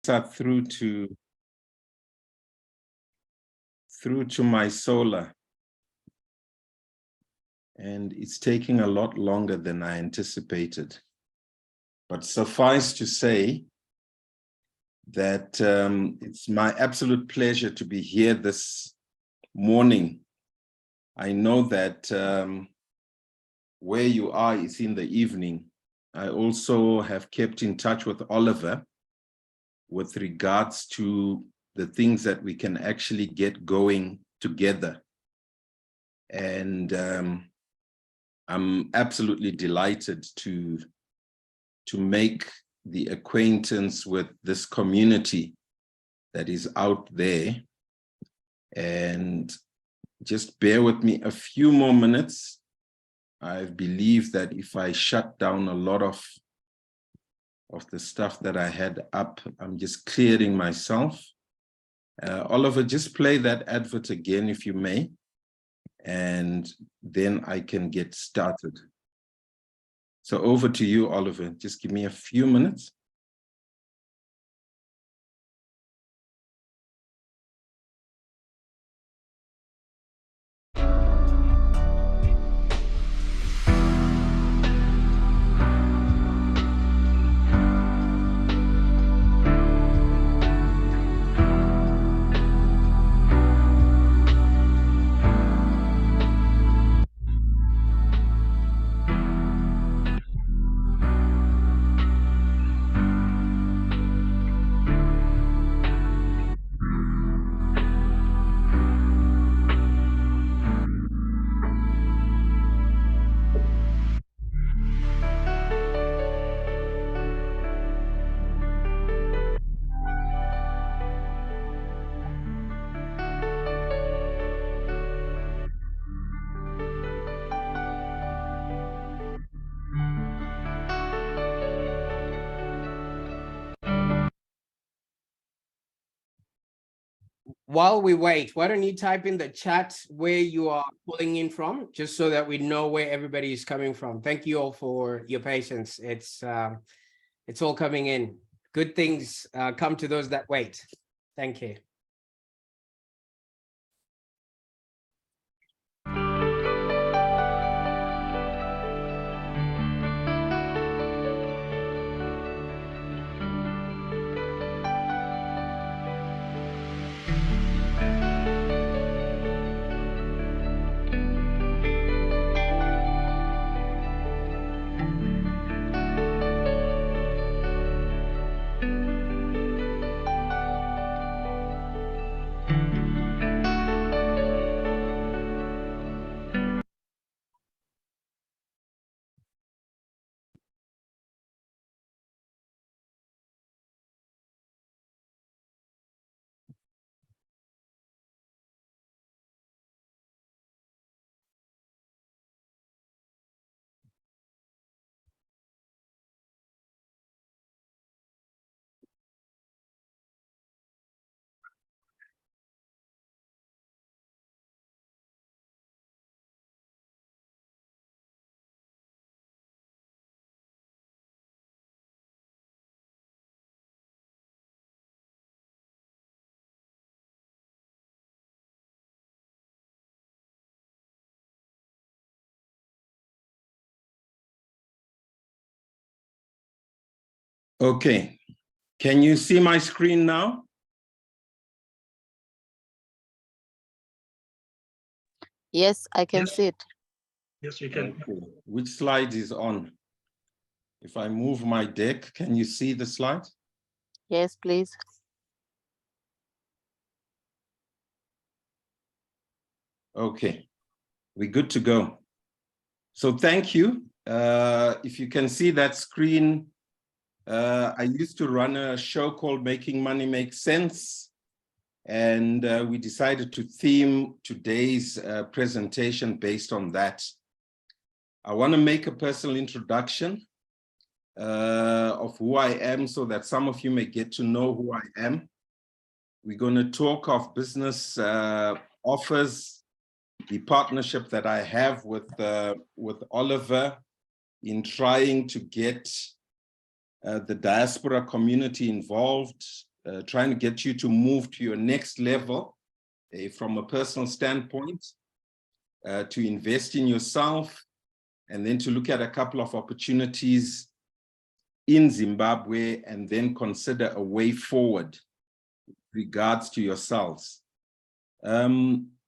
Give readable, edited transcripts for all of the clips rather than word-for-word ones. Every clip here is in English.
through to my solar, and it's taking a lot longer than I anticipated. But suffice to say that it's my absolute pleasure to be here this morning. I know that where you are is in the evening. I also have kept in touch with Oliver with regards to the things that we can actually get going together. And I'm absolutely delighted to make the acquaintance with this community that is out there. And just bear with me a few more minutes. I believe that if I shut down a lot of the stuff that I had up, I'm just clearing myself. Oliver, just play that advert again, if you may, and then I can get started. So over to you, Oliver. Just give me a few minutes. While we wait, why don't you type in the chat where you are pulling in from, just so that we know where everybody is coming from. Thank you all for your patience. It's all coming in. Good things come to those that wait. Thank you. Okay, can you see my screen now? Yes, I can see it. Yes, you can. Okay. Which slide is on? If I move my deck, can you see the slide? Yes, please. Okay, we're good to go. So thank you. If you can see that screen, I used to run a show called Making Money Make Sense, and we decided to theme today's presentation based on that. I want to make a personal introduction of who I am so that some of you may get to know who I am. We're going to talk of business offers, the partnership that I have with Oliver in trying to get the diaspora community involved trying to get you to move to your next level from a personal standpoint, to invest in yourself, and then to look at a couple of opportunities in Zimbabwe, and then consider a way forward with regards to yourselves.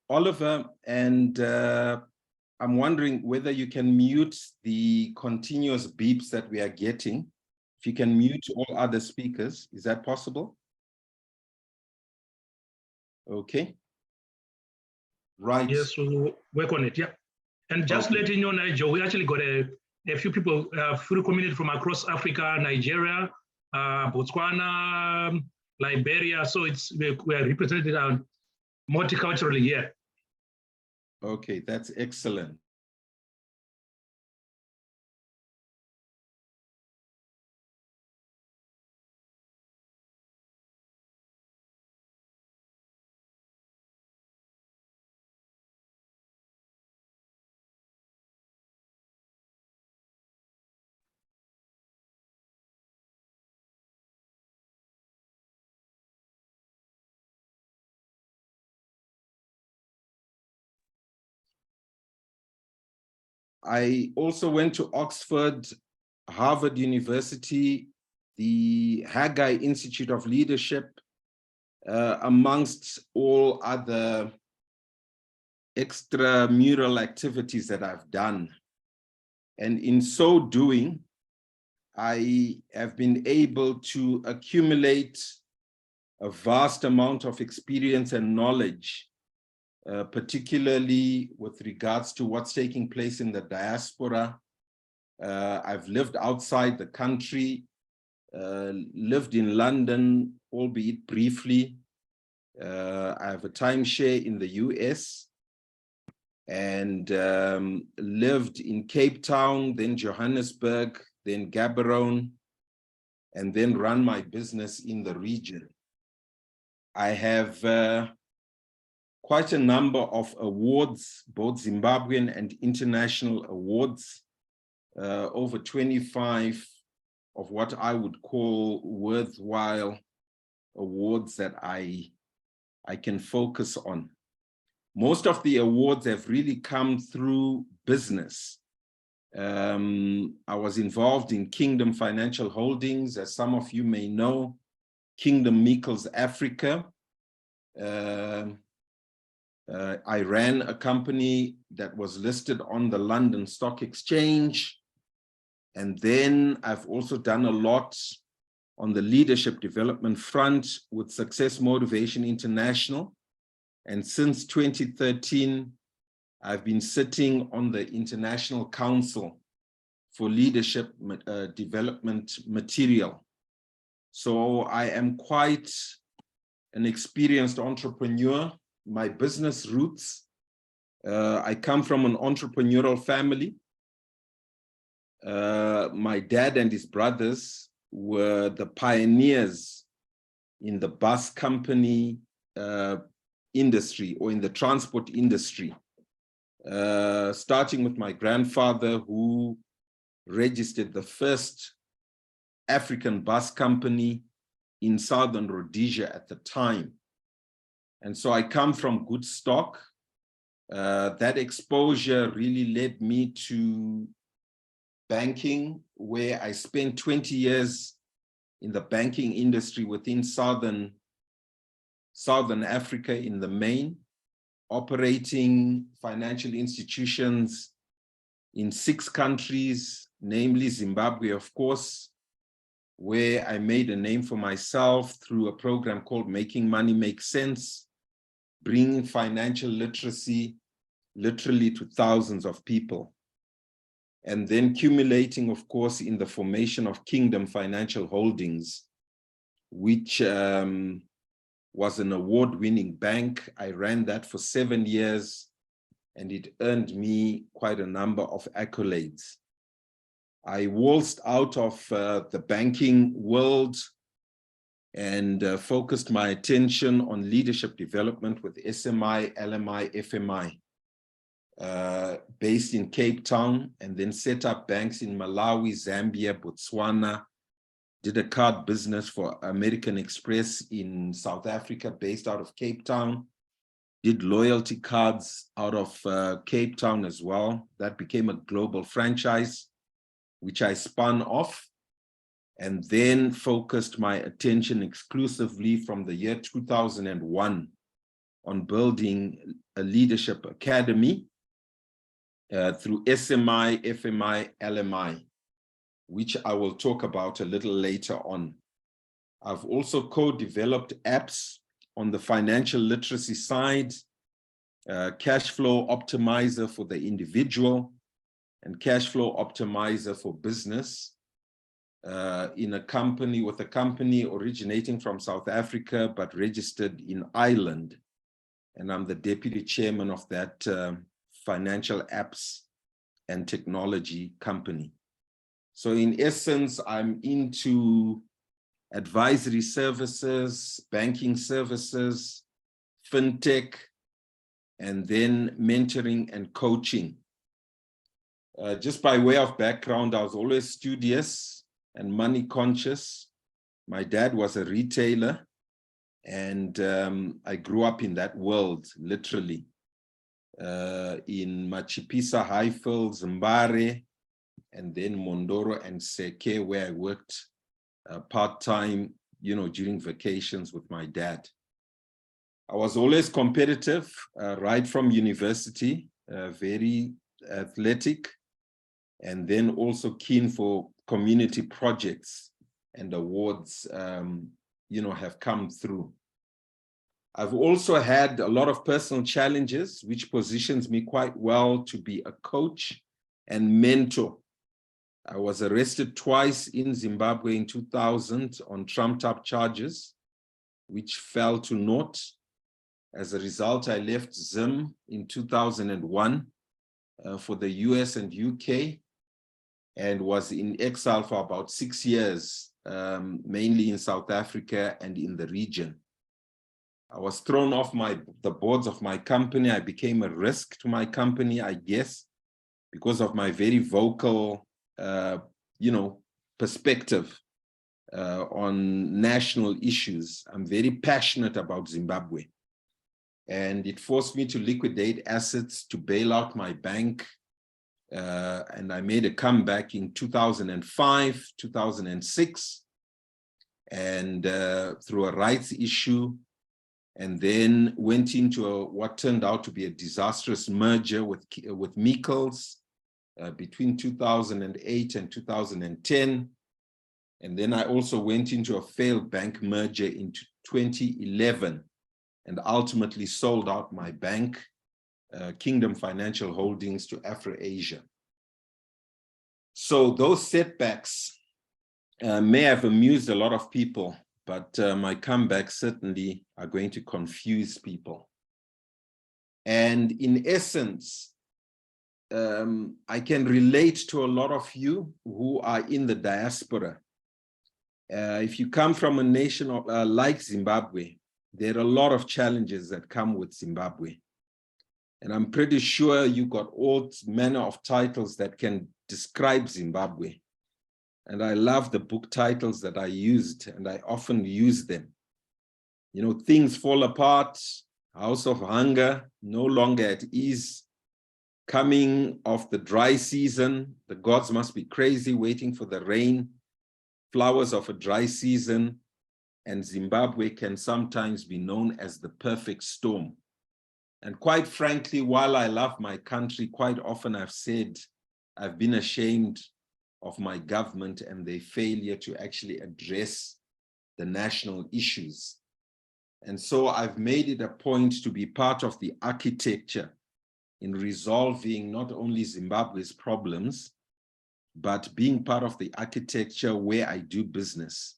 Oliver, and I'm wondering whether you can mute the continuous beeps that we are getting. If you can mute all other speakers, is that possible? Okay. Right. Yes, we'll work on it, yeah. And just letting you know, Nigel, we actually got a few people, full community from across Africa, Nigeria, Botswana, Liberia. So we are represented multiculturally here. Okay, that's excellent. I also went to Oxford, Harvard University, the Haggai Institute of Leadership, amongst all other extramural activities that I've done. And in so doing, I have been able to accumulate a vast amount of experience and knowledge, particularly with regards to what's taking place in the diaspora. I've lived outside the country, lived in London, albeit briefly. I have a timeshare in the US, and lived in Cape Town, then Johannesburg, then Gaborone, and then run my business in the region. I have quite a number of awards, both Zimbabwean and international awards, over 25 of what I would call worthwhile awards that I can focus on. Most of the awards have really come through business. I was involved in Kingdom Financial Holdings, as some of you may know, Kingdom Meikles Africa. I ran a company that was listed on the London Stock Exchange. And then I've also done a lot on the leadership development front with Success Motivation International. And since 2013, I've been sitting on the International Council for Leadership Development Material. So I am quite an experienced entrepreneur. My business roots, I come from an entrepreneurial family. My dad and his brothers were the pioneers in the bus company industry, or in the transport industry, starting with my grandfather, who registered the first African bus company in Southern Rhodesia at the time. And so I come from good stock. That exposure really led me to banking, where I spent 20 years in the banking industry within Southern Africa in the main, operating financial institutions in 6 countries, namely Zimbabwe, of course, where I made a name for myself through a program called Making Money Make Sense, bringing financial literacy literally to thousands of people. And then accumulating, of course, in the formation of Kingdom Financial Holdings, which was an award-winning bank. I ran that for 7 years, and it earned me quite a number of accolades. I waltzed out of the banking world and focused my attention on leadership development with SMI, LMI, FMI, based in Cape Town, and then set up banks in Malawi, Zambia, Botswana, did a card business for American Express in South Africa, based out of Cape Town. Did loyalty cards out of Cape Town as well. That became a global franchise, which I spun off, and then focused my attention exclusively from the year 2001 on building a leadership academy through SMI, FMI, LMI, which I will talk about a little later on. I've also co-developed apps on the financial literacy side, cash flow optimizer for the individual and cash flow optimizer for business in a company originating from South Africa, but registered in Ireland. And I'm the deputy chairman of that financial apps and technology company. So in essence, I'm into advisory services, banking services, fintech, and then mentoring and coaching. Just by way of background, I was always studious and money conscious. My dad was a retailer, and I grew up in that world, literally, in Machipisa, Highfield, Zimbabwe, and then Mondoro and Seke, where I worked part-time, during vacations with my dad. I was always competitive, right from university, very athletic, and then also keen for community projects and awards, have come through. I've also had a lot of personal challenges, which positions me quite well to be a coach and mentor. I was arrested twice in Zimbabwe in 2000 on trumped-up charges, which fell to naught. As a result, I left Zim in 2001 for the US and UK, and was in exile for about 6 years, mainly in South Africa and in the region. I was thrown off the boards of my company. I became a risk to my company, I guess, because of my very vocal perspective on national issues. I'm very passionate about Zimbabwe. And it forced me to liquidate assets to bail out my bank. And I made a comeback in 2005, 2006, and through a rights issue, and then went into what turned out to be a disastrous merger with Mikkels between 2008 and 2010. And then I also went into a failed bank merger in 2011 and ultimately sold out my bank, Kingdom Financial Holdings, to Afro-Asia. So those setbacks may have amused a lot of people, but my comebacks certainly are going to confuse people. And in essence, I can relate to a lot of you who are in the diaspora. If you come from a nation like Zimbabwe, there are a lot of challenges that come with Zimbabwe. And I'm pretty sure you got all manner of titles that can describe Zimbabwe. And I love the book titles that I used, and I often use them. Things Fall Apart, House of Hunger, No Longer at Ease, Coming of the Dry Season, The Gods Must Be Crazy, Waiting for the Rain, Flowers of a Dry Season, and Zimbabwe Can Sometimes Be Known as the Perfect Storm. And quite frankly, while I love my country, quite often I've said I've been ashamed of my government and their failure to actually address the national issues. And so I've made it a point to be part of the architecture in resolving not only Zimbabwe's problems, but being part of the architecture where I do business.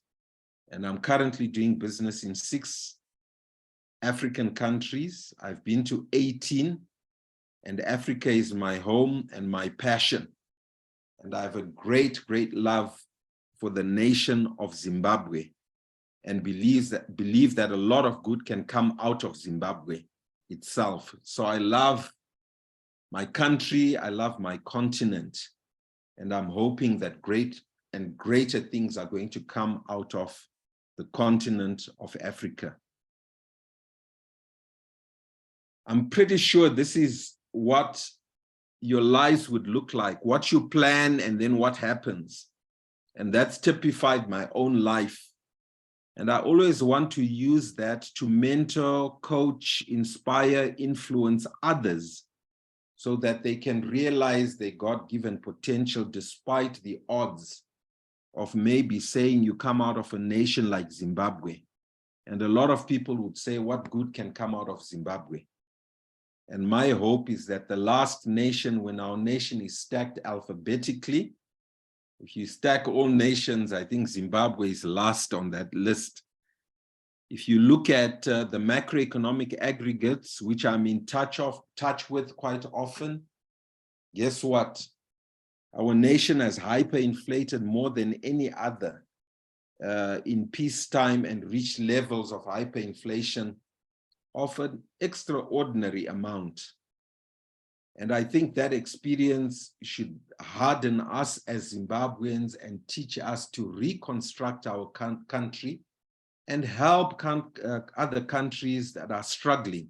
And I'm currently doing business in 6 African countries. I've been to 18, and Africa is my home and my passion. And I have a great, great love for the nation of Zimbabwe, and believe that a lot of good can come out of Zimbabwe itself. So I love my country, I love my continent, and I'm hoping that great and greater things are going to come out of the continent of Africa. I'm pretty sure this is what your lives would look like, what you plan and then what happens. And that's typified my own life. And I always want to use that to mentor, coach, inspire, influence others so that they can realize their God-given potential despite the odds of maybe saying you come out of a nation like Zimbabwe. And a lot of people would say, what good can come out of Zimbabwe? And my hope is that the last nation, when our nation is stacked alphabetically, if you stack all nations, I think Zimbabwe is last on that list. If you look at the macroeconomic aggregates, which I'm in touch with quite often, guess what? Our nation has hyperinflated more than any other in peacetime and reached levels of hyperinflation of an extraordinary amount. And I think that experience should harden us as Zimbabweans and teach us to reconstruct our country and help other countries that are struggling.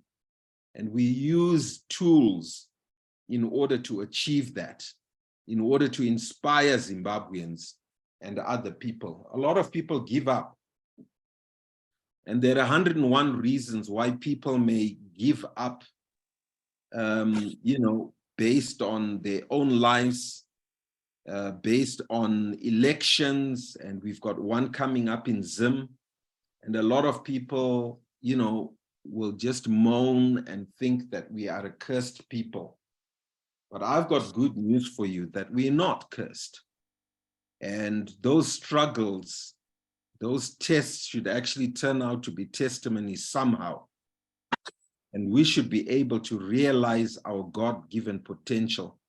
And we use tools in order to achieve that, in order to inspire Zimbabweans and other people. A lot of people give up. And there are 101 reasons why people may give up, you know, based on their own lives, based on elections. And we've got one coming up in Zim. And a lot of people, you know, will just moan and think that we are a cursed people. But I've got good news for you, that we're not cursed. And those struggles, those tests should actually turn out to be testimonies somehow. And we should be able to realize our God-given potential.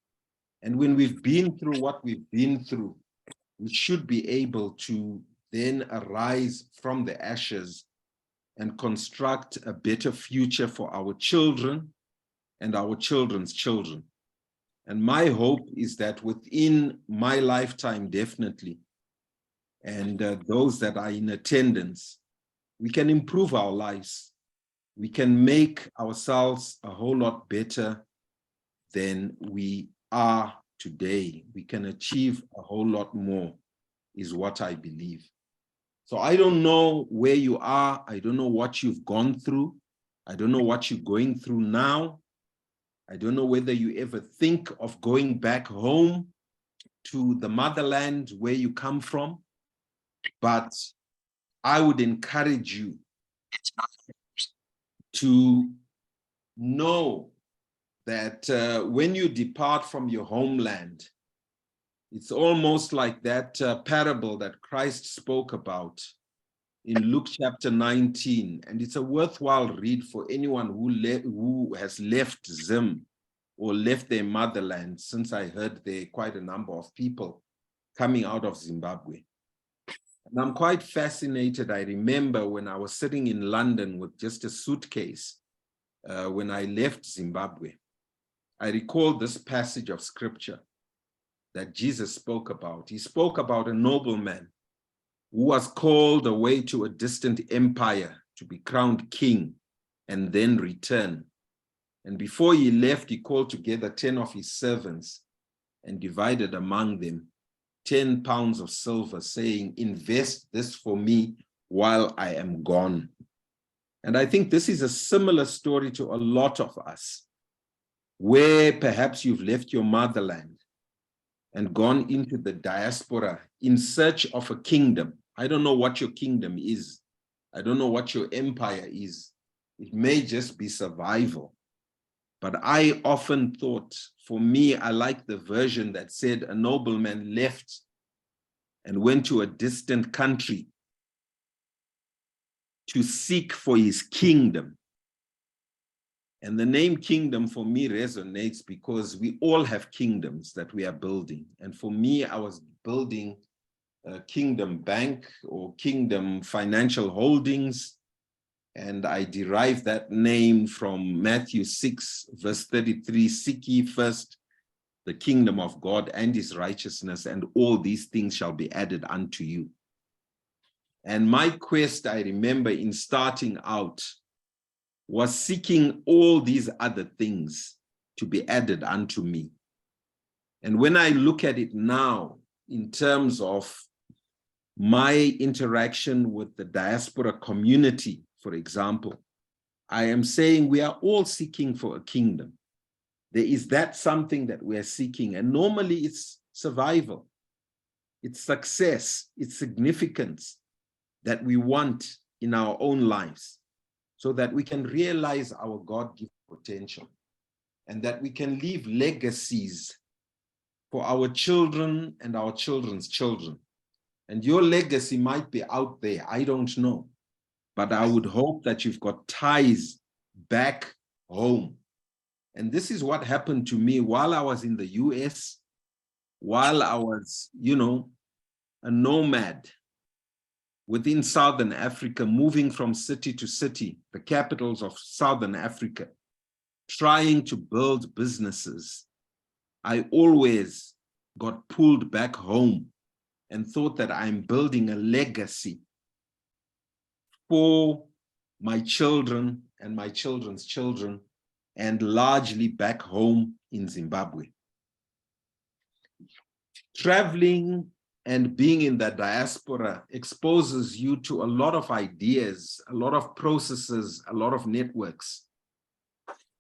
And when we've been through what we've been through, we should be able to then arise from the ashes and construct a better future for our children and our children's children. And my hope is that within my lifetime, definitely, and those that are in attendance, we can improve our lives. We can make ourselves a whole lot better than we are today. We can achieve a whole lot more, is what I believe. So I don't know where you are. I don't know what you've gone through. I don't know what you're going through now. I don't know whether you ever think of going back home to the motherland where you come from, but I would encourage you to know that when you depart from your homeland, it's almost like that parable that Christ spoke about in Luke chapter 19. And it's a worthwhile read for anyone who has left Zim or left their motherland, since I heard there are quite a number of people coming out of Zimbabwe. And I'm quite fascinated. I remember when I was sitting in London with just a suitcase when I left Zimbabwe, I recalled this passage of scripture that Jesus spoke about. He spoke about a nobleman who was called away to a distant empire to be crowned king and then return. And before he left, he called together 10 of his servants and divided among them 10 pounds of silver, saying, invest this for me while I am gone. And I think this is a similar story to a lot of us, where perhaps you've left your motherland and gone into the diaspora in search of a kingdom. I don't know what your kingdom is. I don't know what your empire is. It may just be survival. But I often thought, for me, I like the version that said a nobleman left and went to a distant country to seek for his kingdom. And the name kingdom for me resonates because we all have kingdoms that we are building. And for me, I was building a Kingdom Bank or Kingdom Financial Holdings. And I derived that name from Matthew 6, verse 33, seek ye first the kingdom of God and his righteousness, and all these things shall be added unto you. And my quest, I remember in starting out, was seeking all these other things to be added unto me. And when I look at it now, in terms of my interaction with the diaspora community, for example, I am saying we are all seeking for a kingdom. There is that something that we are seeking, and normally it's survival, it's success, it's significance that we want in our own lives, so that we can realize our God-given potential, and that we can leave legacies for our children and our children's children. And your legacy might be out there, I don't know, but I would hope that you've got ties back home. And this is what happened to me while I was in the US, while I was, you know, a nomad within Southern Africa, moving from city to city, the capitals of Southern Africa, trying to build businesses. I always got pulled back home and thought that I'm building a legacy for my children and my children's children, and largely back home in Zimbabwe. Traveling and being in the diaspora exposes you to a lot of ideas, a lot of processes, a lot of networks.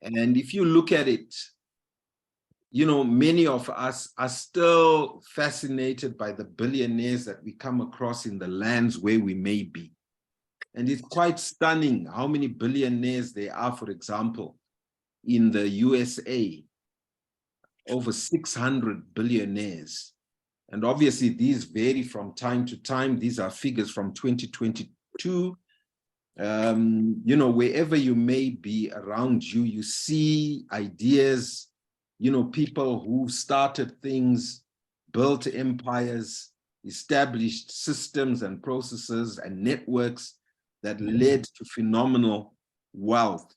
And if you look at it, you know, many of us are still fascinated by the billionaires that we come across in the lands where we may be. And it's quite stunning how many billionaires there are, for example, in the USA, over 600 billionaires. And obviously these vary from time to time. These are figures from 2022. You know, wherever you may be around you, you see ideas, you know, people who started things, built empires, established systems and processes and networks that led to phenomenal wealth.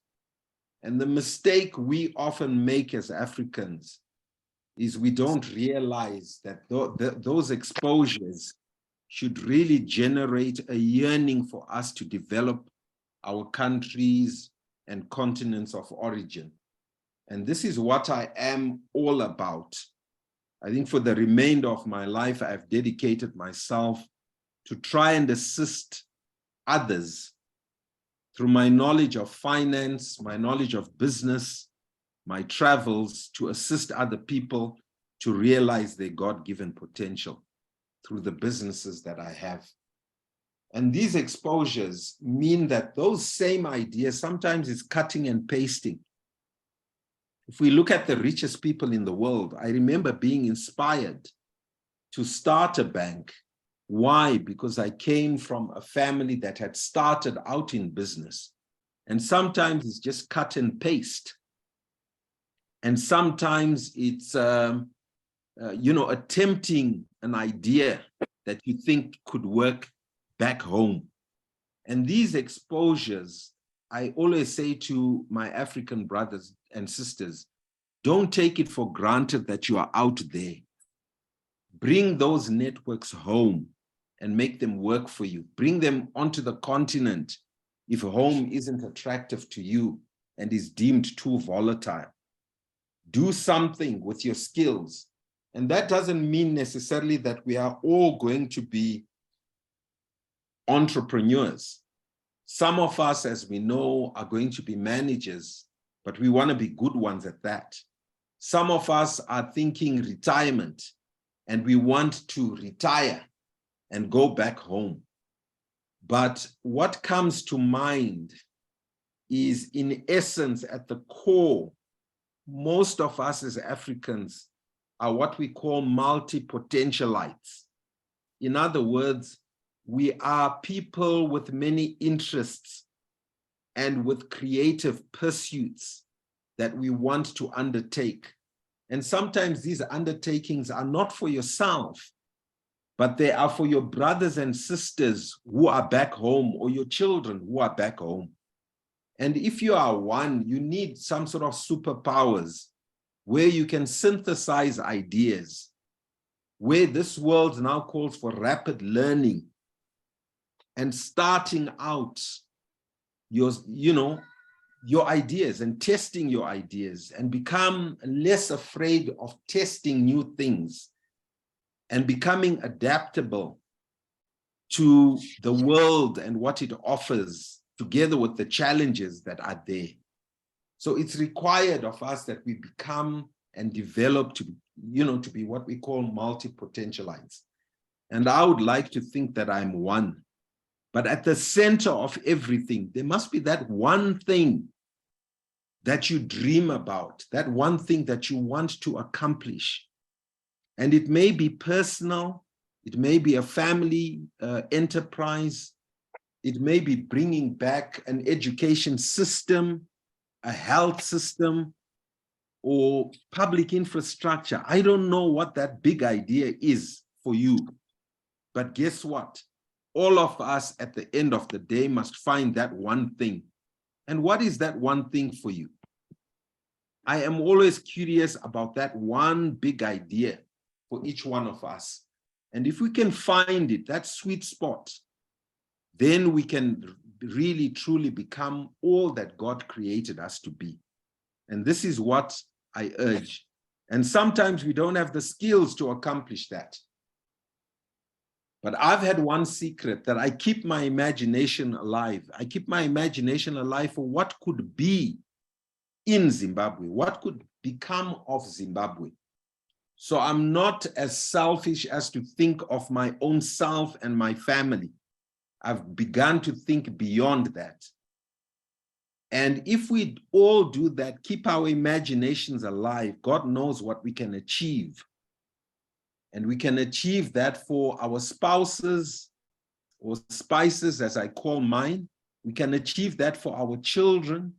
And the mistake we often make as Africans is we don't realize that those exposures should really generate a yearning for us to develop our countries and continents of origin. And this is what I am all about. I think for the remainder of my life, I've dedicated myself to try and assist others through my knowledge of finance, my knowledge of business, my travels, to assist other people to realize their God-given potential through the businesses that I have. And these exposures mean that those same ideas, sometimes it's cutting and pasting. If we look at the richest people in the world, I remember being inspired to start a bank. Why? Because I came from a family that had started out in business. And sometimes it's just cut and paste. And sometimes it's, you know, attempting an idea that you think could work back home. And these exposures, I always say to my African brothers and sisters, don't take it for granted that you are out there. Bring those networks home and make them work for you. Bring them onto the continent if home isn't attractive to you and is deemed too volatile. Do something with your skills. And that doesn't mean necessarily that we are all going to be entrepreneurs. Some of us, as we know, are going to be managers, but we want to be good ones at that. Some of us are thinking retirement, and we want to retire and go back home. But what comes to mind is, in essence, at the core, most of us as Africans are what we call multi-potentialites. In other words, we are people with many interests and with creative pursuits that we want to undertake. And sometimes these undertakings are not for yourself, but they are for your brothers and sisters who are back home, or your children who are back home. And if you are one, you need some sort of superpowers where you can synthesize ideas, where this world now calls for rapid learning and starting out your ideas and testing your ideas, and become less afraid of testing new things and becoming adaptable to the world and what it offers, together with the challenges that are there. So it's required of us that we become and develop to be what we call multi-potentialites. And I would like to think that I'm one. But at the center of everything, there must be that one thing that you dream about, that one thing that you want to accomplish. And it may be personal, it may be a family enterprise, it may be bringing back an education system, a health system, or public infrastructure. I don't know what that big idea is for you, but guess what? All of us at the end of the day must find that one thing. And what is that one thing for you? I am always curious about that one big idea for each one of us. And if we can find it, that sweet spot, then we can really, truly become all that God created us to be. And this is what I urge. And sometimes we don't have the skills to accomplish that. But I've had one secret, that I keep my imagination alive. I keep my imagination alive for what could be in Zimbabwe, what could become of Zimbabwe. So I'm not as selfish as to think of my own self and my family. I've begun to think beyond that. And if we all do that, keep our imaginations alive, God knows what we can achieve. And we can achieve that for our spouses, or spices, as I call mine. We can achieve that for our children.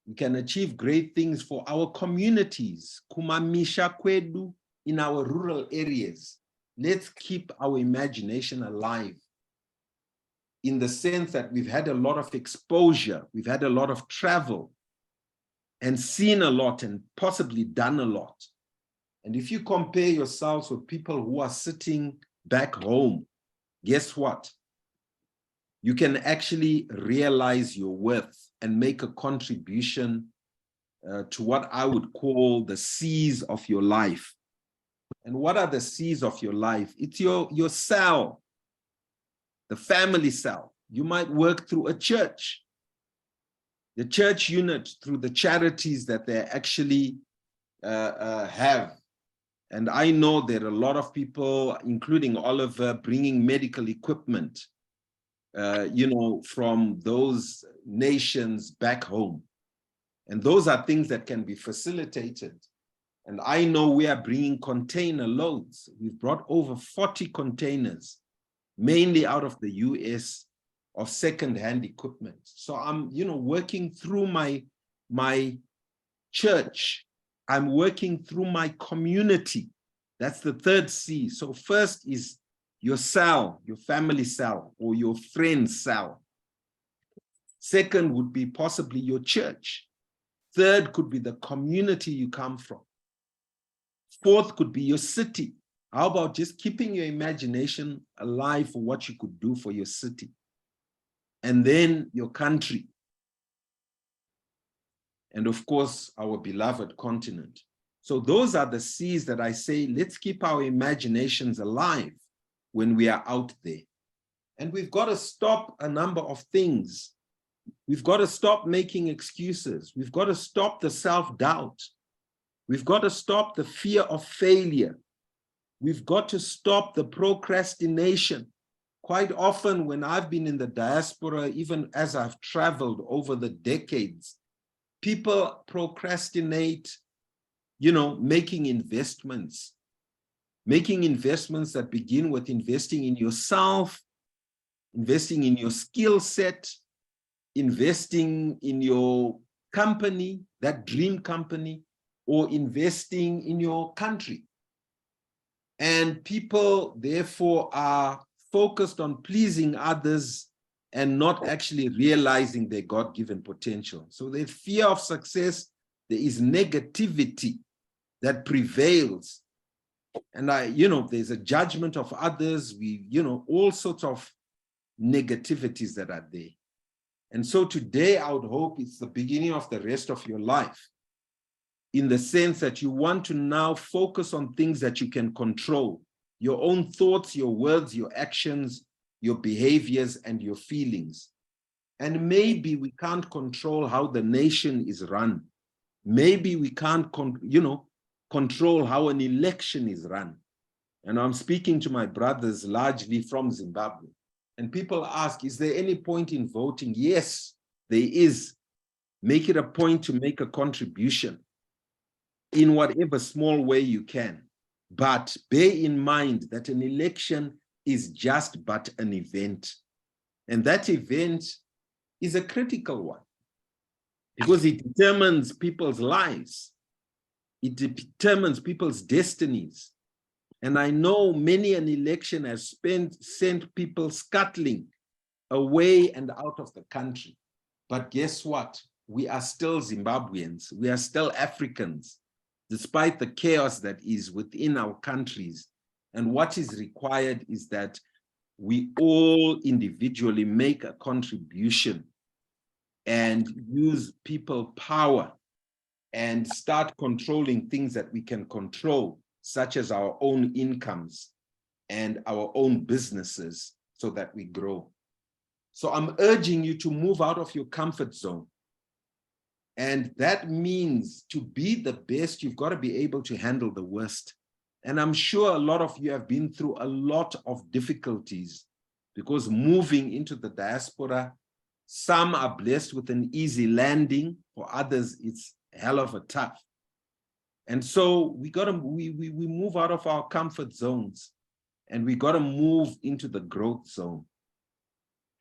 We can achieve great things for our communities, kumamisha kwedu, in our rural areas. Let's keep our imagination alive, in the sense that we've had a lot of exposure, we've had a lot of travel, and seen a lot, and possibly done a lot. And if you compare yourselves with people who are sitting back home, guess what? You can actually realize your worth and make a contribution to what I would call the C's of your life. And what are the C's of your life? It's your cell, the family cell. You might work through a church, the church unit, through the charities that they actually have. And I know there are a lot of people, including Oliver, bringing medical equipment, from those nations back home. And those are things that can be facilitated. And I know we are bringing container loads. We've brought over 40 containers, mainly out of the US, of second-hand equipment. So I'm, working through my church. I'm working through my community. That's the third C. So first is your cell, your family cell, or your friend's cell. Second would be possibly your church. Third could be the community you come from. Fourth could be your city. How about just keeping your imagination alive for what you could do for your city? And then your country. And of course, our beloved continent. So those are the C's that I say, let's keep our imaginations alive when we are out there. And we've got to stop a number of things. We've got to stop making excuses. We've got to stop the self-doubt. We've got to stop the fear of failure. We've got to stop the procrastination. Quite often when I've been in the diaspora, even as I've traveled over the decades, people procrastinate, making investments that begin with investing in yourself, investing in your skill set, investing in your company, that dream company, or investing in your country. And people, therefore, are focused on pleasing others and not actually realizing their God-given potential. So there's fear of success, there is negativity that prevails. And there's a judgment of others. All sorts of negativities that are there. And so today, I would hope it's the beginning of the rest of your life, in the sense that you want to now focus on things that you can control, your own thoughts, your words, your actions, your behaviors, and your feelings. And maybe we can't control how the nation is run. Maybe we can't, control how an election is run. And I'm speaking to my brothers largely from Zimbabwe. And people ask, is there any point in voting? Yes, there is. Make it a point to make a contribution in whatever small way you can. But bear in mind that an election is just but an event. And that event is a critical one because it determines people's lives. It determines people's destinies. And I know many an election has sent people scuttling away and out of the country. But guess what? We are still Zimbabweans. We are still Africans, despite the chaos that is within our countries. And what is required is that we all individually make a contribution and use people power and start controlling things that we can control, such as our own incomes and our own businesses, so that we grow. So I'm urging you to move out of your comfort zone. And that means to be the best, you've got to be able to handle the worst. And I'm sure a lot of you have been through a lot of difficulties, because moving into the diaspora, some are blessed with an easy landing, for others it's hell of a tough. And so we move out of our comfort zones, and we got to move into the growth zone,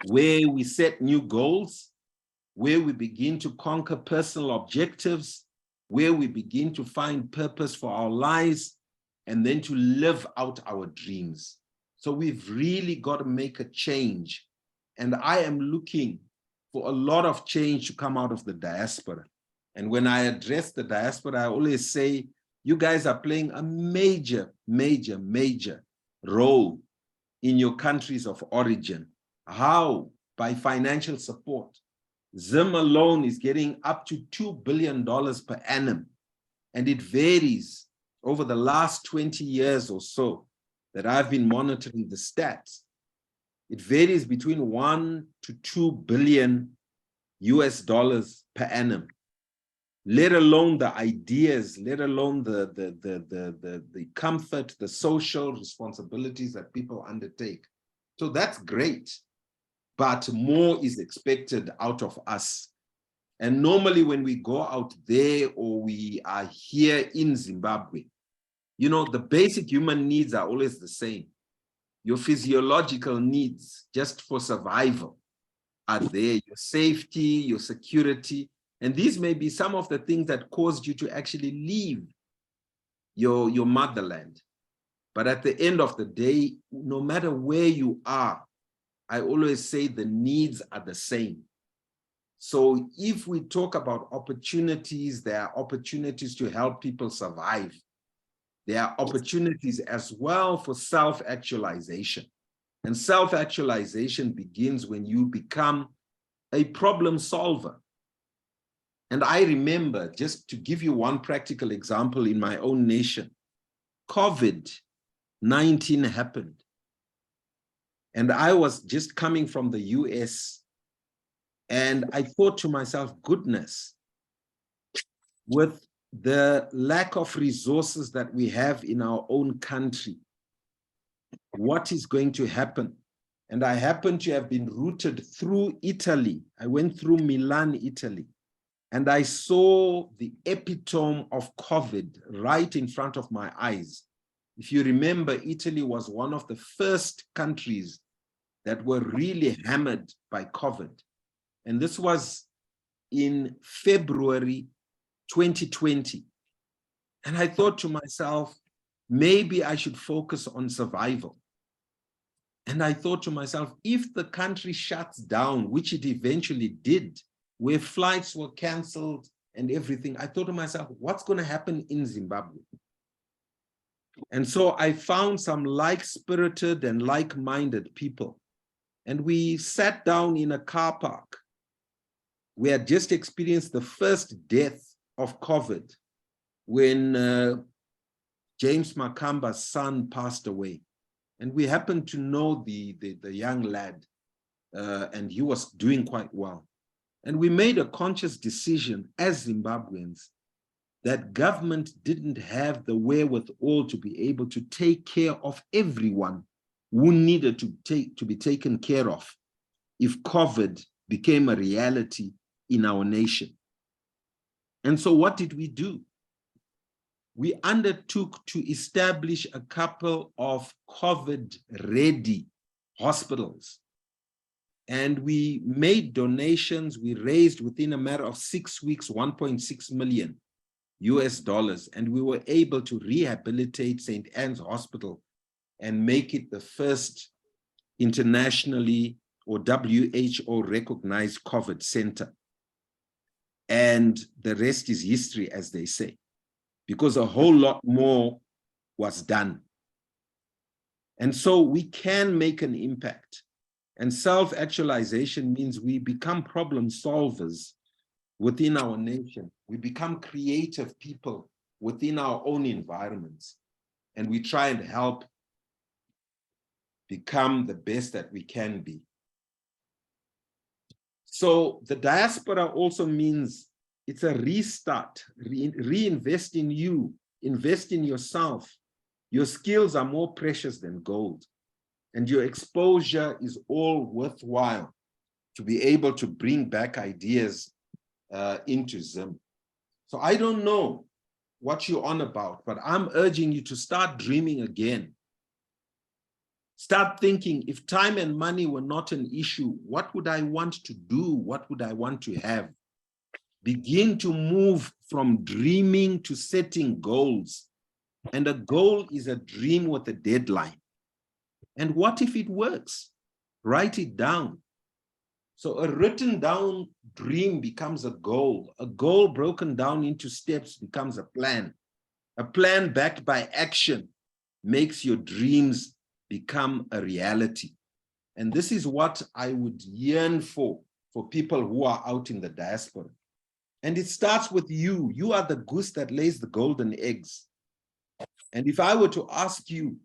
where we set new goals, where we begin to conquer personal objectives, where we begin to find purpose for our lives, and then to live out our dreams. So we've really got to make a change. And I am looking for a lot of change to come out of the diaspora. And when I address the diaspora, I always say, you guys are playing a major, major, major role in your countries of origin. How? By financial support. Zim alone is getting up to $2 billion per annum. And it varies over the last 20 years or so that I've been monitoring the stats. It varies between 1 to 2 billion US dollars per annum, let alone the ideas, let alone the comfort, the social responsibilities that people undertake. So that's great, but more is expected out of us. And normally when we go out there, or we are here in Zimbabwe, the basic human needs are always the same. Your physiological needs just for survival are there, your safety, your security. And these may be some of the things that caused you to actually leave your motherland. But at the end of the day, no matter where you are, I always say the needs are the same. So if we talk about opportunities, there are opportunities to help people survive. There are opportunities as well for self-actualization. And self-actualization begins when you become a problem solver. And I remember, just to give you one practical example in my own nation, COVID-19 happened. And I was just coming from the US, and I thought to myself, goodness, with the lack of resources that we have in our own country, what is going to happen? And I happened to have been routed through Italy. I went through Milan, Italy, and I saw the epitome of COVID right in front of my eyes. If you remember, Italy was one of the first countries that were really hammered by COVID. And this was in February 2020. And I thought to myself, maybe I should focus on survival. And I thought to myself, if the country shuts down, which it eventually did, where flights were canceled and everything, I thought to myself, what's going to happen in Zimbabwe? And so I found some like-spirited and like-minded people. And we sat down in a car park. We had just experienced the first death of COVID when James Makamba's son passed away. And we happened to know the young lad, and he was doing quite well. And we made a conscious decision as Zimbabweans that government didn't have the wherewithal to be able to take care of everyone who needed to be taken care of if COVID became a reality in our nation. And so what did we do? We undertook to establish a couple of COVID-ready hospitals. And we made donations. We raised within a matter of 6 weeks, $1.6 million US, and we were able to rehabilitate St. Anne's Hospital and make it the first internationally or WHO recognized COVID center. And the rest is history, as they say, because a whole lot more was done. And so we can make an impact. And self-actualization means we become problem solvers within our nation. We become creative people within our own environments. And we try and help become the best that we can be. So the diaspora also means it's a restart, reinvest in you, invest in yourself. Your skills are more precious than gold. And your exposure is all worthwhile to be able to bring back ideas into Zim. So I don't know what you're on about, but I'm urging you to start dreaming again. Start thinking, if time and money were not an issue, what would I want to do? What would I want to have? Begin to move from dreaming to setting goals. And a goal is a dream with a deadline. And what if it works? Write it down. So a written down dream becomes a goal broken down into steps becomes a plan backed by action makes your dreams become a reality. And this is what I would yearn for people who are out in the diaspora. And it starts with you. You are the goose that lays the golden eggs. And if I were to ask you,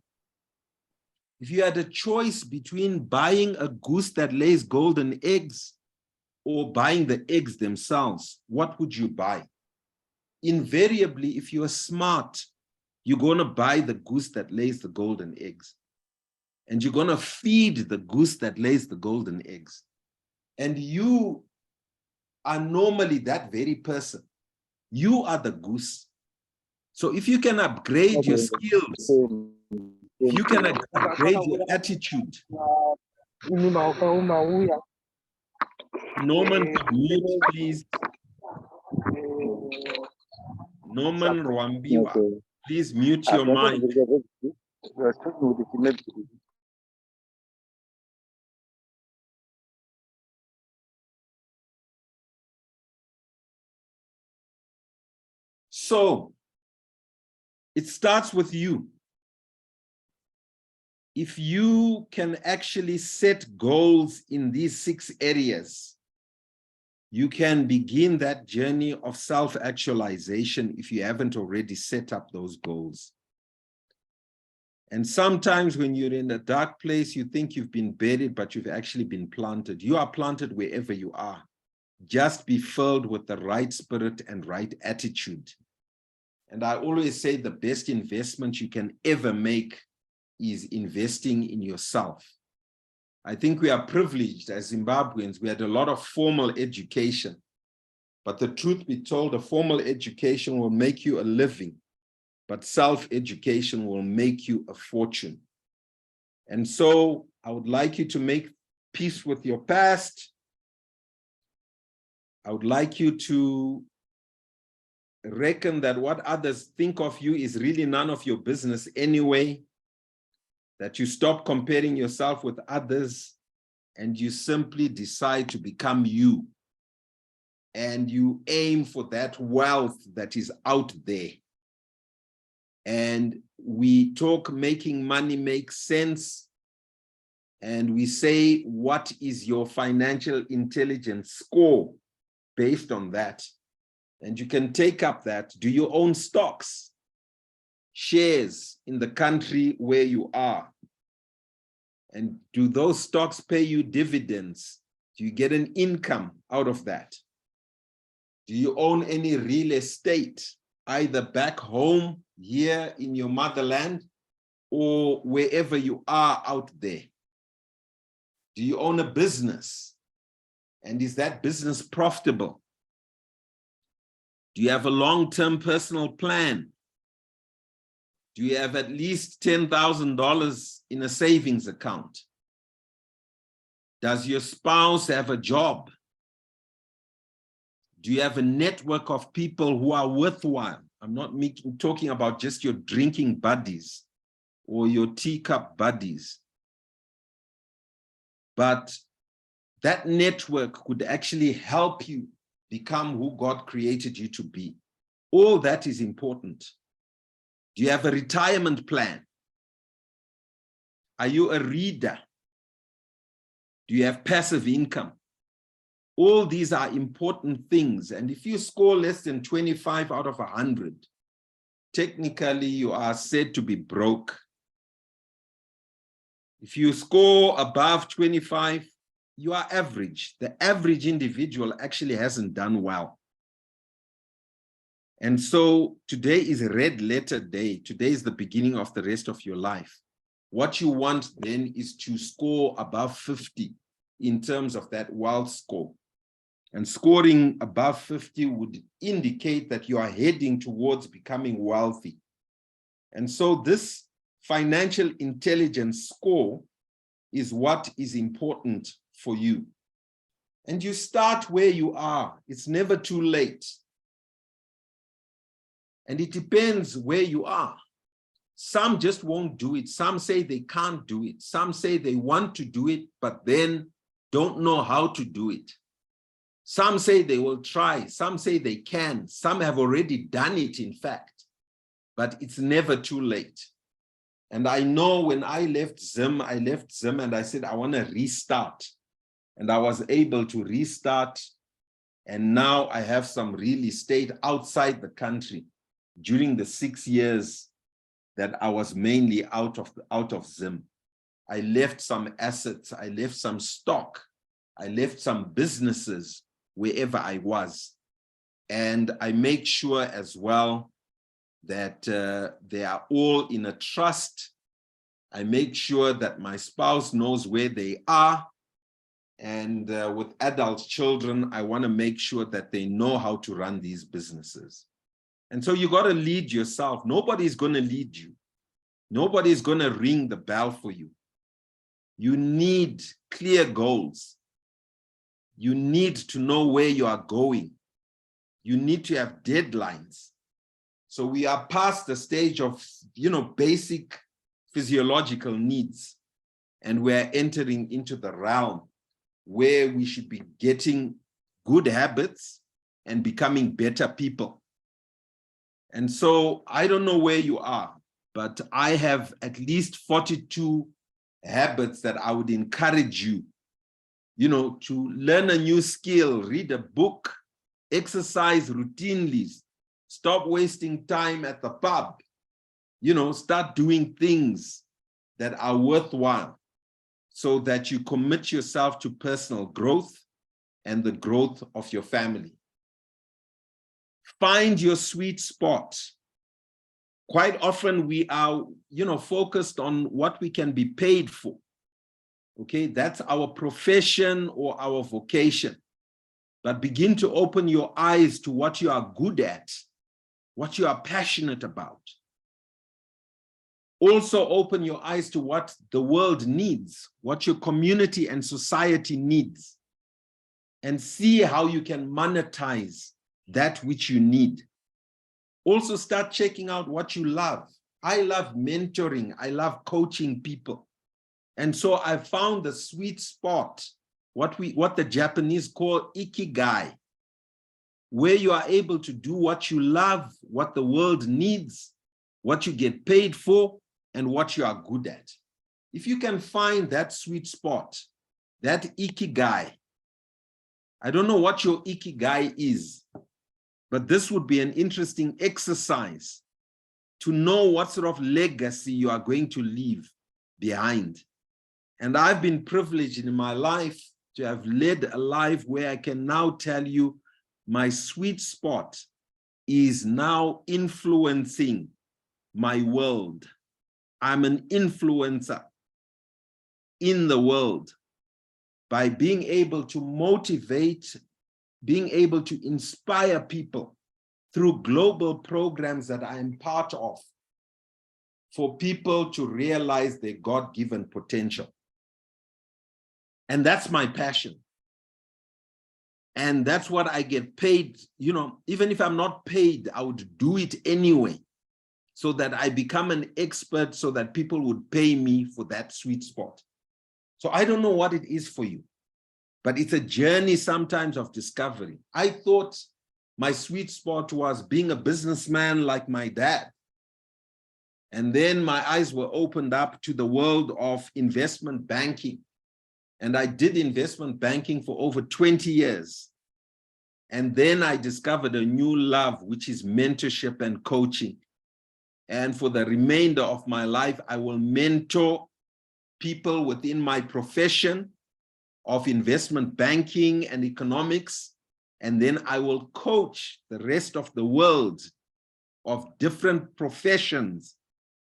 if you had a choice between buying a goose that lays golden eggs or buying the eggs themselves, what would you buy? Invariably, if you are smart, you're going to buy the goose that lays the golden eggs. And you're going to feed the goose that lays the golden eggs. And you are normally that very person. You are the goose. So if you can upgrade your skills, if you can upgrade your attitude. Norman, mute, please. Norman Rwambiwa, please mute your mic. So it starts with you. If you can actually set goals in these 6 areas, you can begin that journey of self-actualization if you haven't already set up those goals. And sometimes when you're in a dark place, you think you've been buried, but you've actually been planted. You are planted wherever you are. Just be filled with the right spirit and right attitude. And I always say the best investment you can ever make is investing in yourself. I think we are privileged as Zimbabweans. We had a lot of formal education, but the truth be told, a formal education will make you a living, but self-education will make you a fortune. And so I would like you to make peace with your past. I would like you to reckon that what others think of you is really none of your business anyway, that you stop comparing yourself with others and you simply decide to become you. and you aim for that wealth that is out there. And we talk making money make sense. And we say, what is your financial intelligence score based on that? And you can take up that. Do you own stocks, shares in the country where you are? And do those stocks pay you dividends? Do you get an income out of that? Do you own any real estate, either back home, here in your motherland, or wherever you are out there? Do you own a business? And is that business profitable? Do you have a long-term personal plan? Do you have at least $10,000 in a savings account? Does your spouse have a job? Do you have a network of people who are worthwhile? I'm not talking about just your drinking buddies or your teacup buddies. But that network could actually help you become who God created you to be. All that is important. Do you have a retirement plan? Are you a reader? Do you have passive income? All these are important things. And if you score less than 25 out of 100, technically you are said to be broke. If you score above 25, you are average. The average individual actually hasn't done well. And so today is a red letter day. Today is the beginning of the rest of your life. What you want then is to score above 50 in terms of that wealth score. And scoring above 50 would indicate that you are heading towards becoming wealthy. And so this financial intelligence score is what is important for you. And you start where you are. It's never too late. And it depends where you are. Some just won't do it. Some say they can't do it. Some say they want to do it, but then don't know how to do it. Some say they will try. Some say they can. Some have already done it, in fact. But it's never too late. And I know when I left Zim and I said, I want to restart. And I was able to restart. And now I have some real estate outside the country during the 6 years that I was mainly out of Zim. I left some assets. I left some stock. I left some businesses wherever I was. And I make sure as well that they are all in a trust. I make sure that my spouse knows where they are. And with adult children, I want to make sure that they know how to run these businesses. And so you got to lead yourself. Nobody's going to lead you. Nobody's going to ring the bell for you. You need clear goals. You need to know where you are going. You need to have deadlines. So we are past the stage of, basic physiological needs. And we're entering into the realm where we should be getting good habits and becoming better people. And so I don't know where you are, but I have at least 42 habits that I would encourage you, to learn a new skill, read a book, exercise routinely, stop wasting time at the pub, start doing things that are worthwhile so that you commit yourself to personal growth and the growth of your family. Find your sweet spot. Quite often we are, focused on what we can be paid for. Okay, that's our profession or our vocation. But begin to open your eyes to what you are good at, what you are passionate about. Also open your eyes to what the world needs, what your community and society needs, and see how you can monetize that which you need. Also start checking out what you love. I love mentoring. I love coaching people. And so I found the sweet spot, what the Japanese call ikigai. where you are able to do what you love, what the world needs, what you get paid for, and what you are good at. If you can find that sweet spot, that ikigai, I don't know what your ikigai is, but this would be an interesting exercise to know what sort of legacy you are going to leave behind. And I've been privileged in my life to have led a life where I can now tell you my sweet spot is now influencing my world. I'm an influencer in the world by being able to motivate, being able to inspire people through global programs that I am part of for people to realize their God-given potential. And that's my passion. And that's what I get paid. You know, even if I'm not paid, I would do it anyway, so that I become an expert, so that people would pay me for that sweet spot. So I don't know what it is for you, but it's a journey sometimes of discovery. I thought my sweet spot was being a businessman like my dad. And then my eyes were opened up to the world of investment banking. And I did investment banking for over 20 years. And then I discovered a new love, which is mentorship and coaching. And for the remainder of my life, I will mentor people within my profession of investment banking and economics. And then I will coach the rest of the world of different professions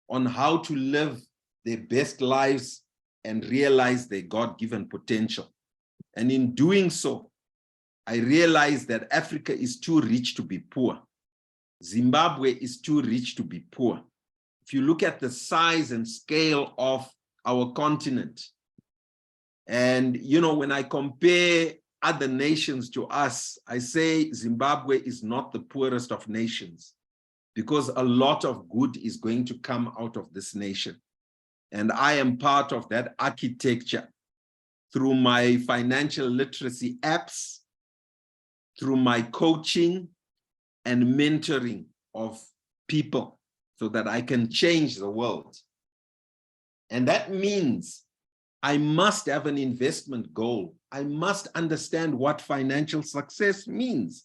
on how to live their best lives and realize their God-given potential. And in doing so, I realized that Africa is too rich to be poor. Zimbabwe is too rich to be poor. If you look at the size and scale of our continent, and you know, when I compare other nations to us, I say Zimbabwe is not the poorest of nations, because a lot of good is going to come out of this nation. And I am part of that architecture through my financial literacy apps, through my coaching and mentoring of people, so that I can change the world. And that means I must have an investment goal. I must understand what financial success means.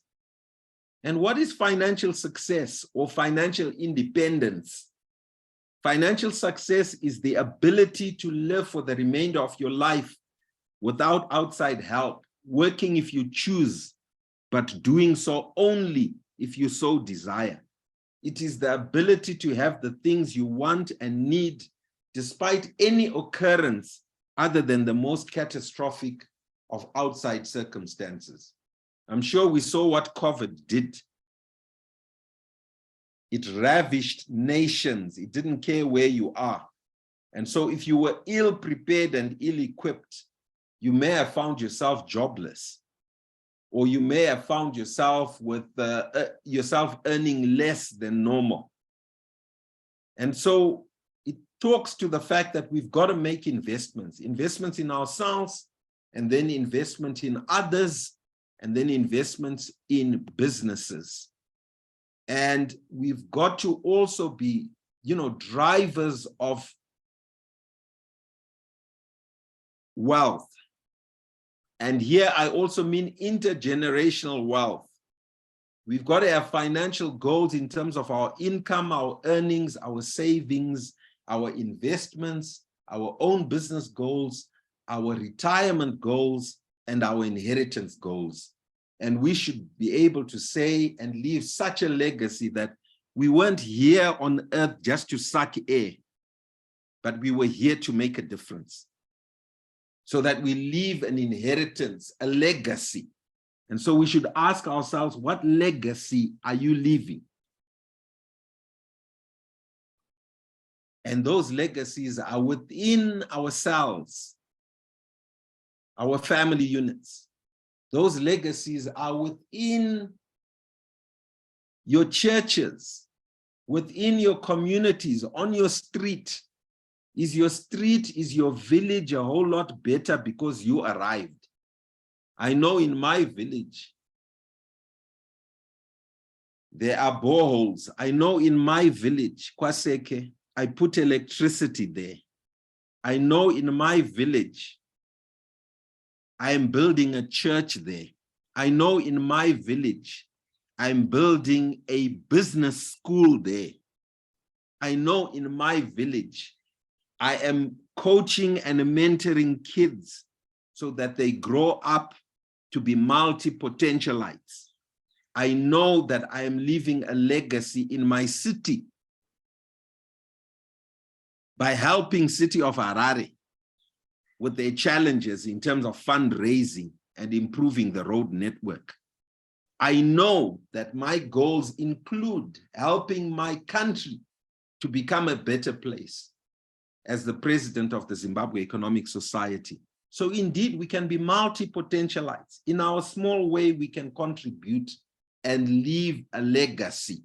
And what is financial success or financial independence? Financial success is the ability to live for the remainder of your life without outside help, working if you choose, but doing so only if you so desire. It is the ability to have the things you want and need despite any occurrence other than the most catastrophic of outside circumstances. I'm sure we saw what COVID did. It ravished nations. It didn't care where you are. And so if you were ill-prepared and ill-equipped, you may have found yourself jobless, or you may have found yourself with yourself earning less than normal. And so it talks to the fact that we've got to make investments in ourselves, and then investment in others, and then investments in businesses. And we've got to also be, you know, drivers of wealth. And here I also mean intergenerational wealth. We've got to have financial goals in terms of our income, our earnings, our savings, our investments, our own business goals, our retirement goals, and our inheritance goals. And we should be able to say and leave such a legacy that we weren't here on earth just to suck air, but we were here to make a difference, so that we leave an inheritance, a legacy. And so we should ask ourselves, what legacy are you leaving? And those legacies are within ourselves, our family units. Those legacies are within your churches, within your communities, on your street. Is your street, is your village a whole lot better because you arrived? I know in my village, There are boreholes. I know in my village, Kwaseke, I put electricity there. I know in my village, I am building a church there. I know in my village, I'm building a business school there. I know in my village, I am coaching and mentoring kids so that they grow up to be multi-potentialites. I know that I am leaving a legacy in my city by helping city of Harare with their challenges in terms of fundraising and improving the road network. I know that my goals include helping my country to become a better place as the president of the Zimbabwe Economic Society. So indeed, we can be multi-potentialites. In our small way, we can contribute and leave a legacy.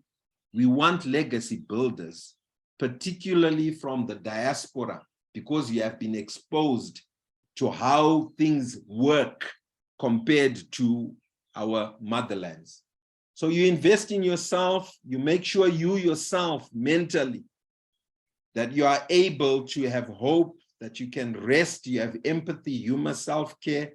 We want legacy builders, particularly from the diaspora, because you have been exposed to how things work compared to our motherlands. So you invest in yourself, you make sure you yourself mentally, that you are able to have hope, that you can rest, you have empathy, humor, self-care,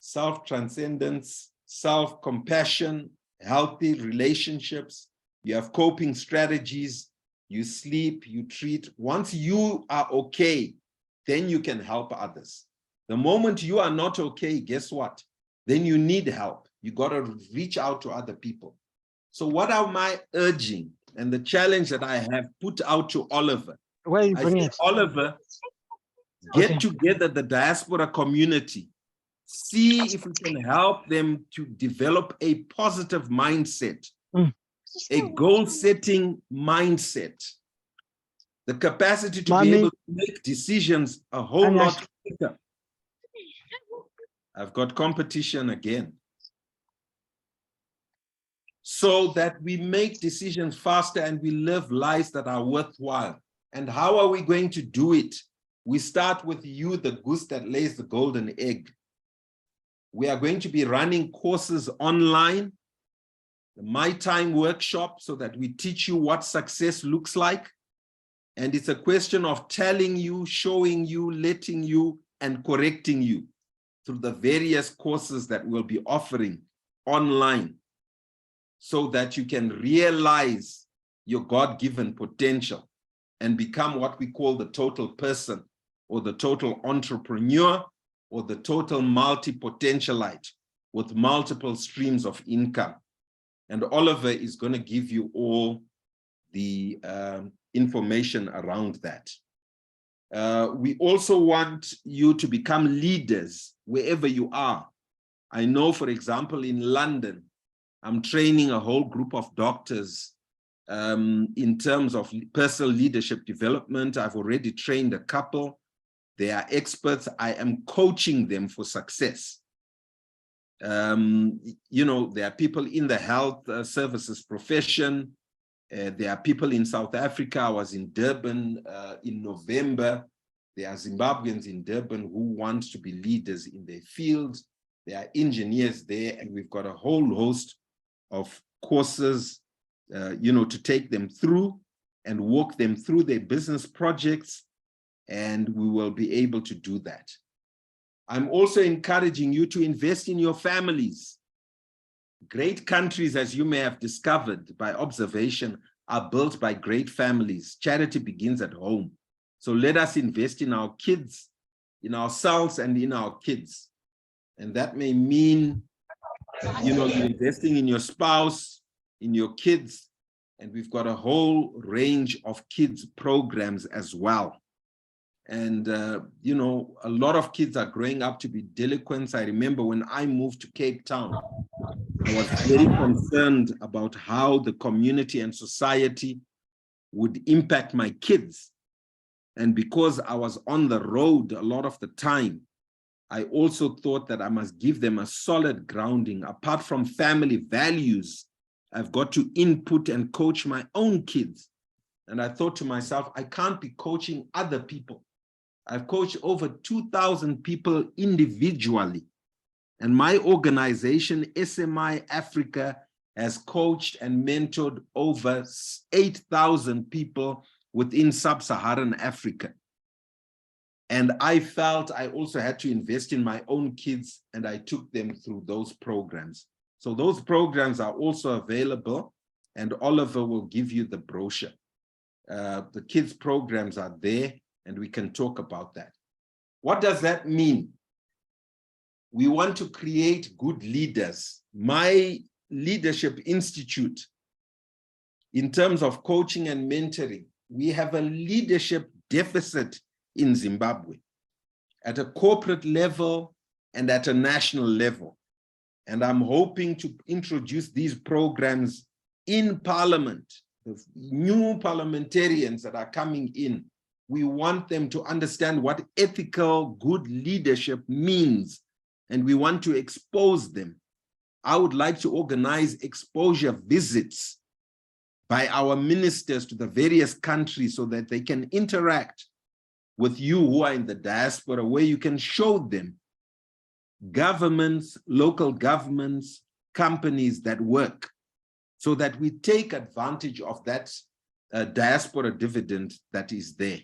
self-transcendence, self-compassion, healthy relationships, you have coping strategies, you sleep, you treat. Once you are okay, then you can help others. The moment you are not okay, guess what? Then you need help. You got to reach out to other people. So what am I urging? And the challenge that I have put out to Oliver, I said, Oliver, get together the diaspora community, see if we can help them to develop a positive mindset, a goal-setting mindset, the capacity to be able to make decisions a whole lot quicker. I've got competition again. So that we make decisions faster and we live lives that are worthwhile. And how are we going to do it? We start with you, the goose that lays the golden egg. We are going to be running courses online, the My Time workshop, so that we teach you what success looks like. And it's a question of telling you, showing you, letting you, and correcting you through the various courses that we'll be offering online, so that you can realize your God-given potential and become what we call the total person, or the total entrepreneur, or the total multi-potentialite with multiple streams of income. And Oliver is going to give you all the information around that. We also want you to become leaders wherever you are. I know, for example, in London, I'm training a whole group of doctors in terms of personal leadership development. I've already trained a couple. They are experts. I am coaching them for success. You know, there are people in the health services profession. There are people in South Africa. I was in Durban in November. There are Zimbabweans in Durban who want to be leaders in their fields. There are engineers there, and we've got a whole host of courses, you know, to take them through and walk them through their business projects, and we will be able to do that. I'm also encouraging you to invest in your families. Great countries, as you may have discovered by observation, are built by great families. Charity begins at home. So let us invest in our kids, in ourselves and in our kids. And that may mean, you know, you're investing in your spouse, in your kids, and we've got a whole range of kids programs as well. And, you know, a lot of kids are growing up to be delinquents. I remember when I moved to Cape Town, I was very concerned about how the community and society would impact my kids. And because I was on the road a lot of the time, I also thought that I must give them a solid grounding. Apart from family values, I've got to input and coach my own kids. And I thought to myself, I can't be coaching other people. I've coached over 2,000 people individually. And my organization, SMI Africa, has coached and mentored over 8,000 people within sub-Saharan Africa. And I felt I also had to invest in my own kids, and I took them through those programs. So those programs are also available, and Oliver will give you the brochure. The kids programs are there, and we can talk about that. What does that mean? We want to create good leaders. My Leadership Institute, in terms of coaching and mentoring, we have a leadership deficit in Zimbabwe at a corporate level and at a national level. And I'm hoping to introduce these programs in Parliament. The new parliamentarians that are coming in, we want them to understand what ethical good leadership means, and we want to expose them. I would like to organize exposure visits by our ministers to the various countries so that they can interact with you who are in the diaspora, where you can show them governments, local governments, companies that work, so that we take advantage of that diaspora dividend that is there.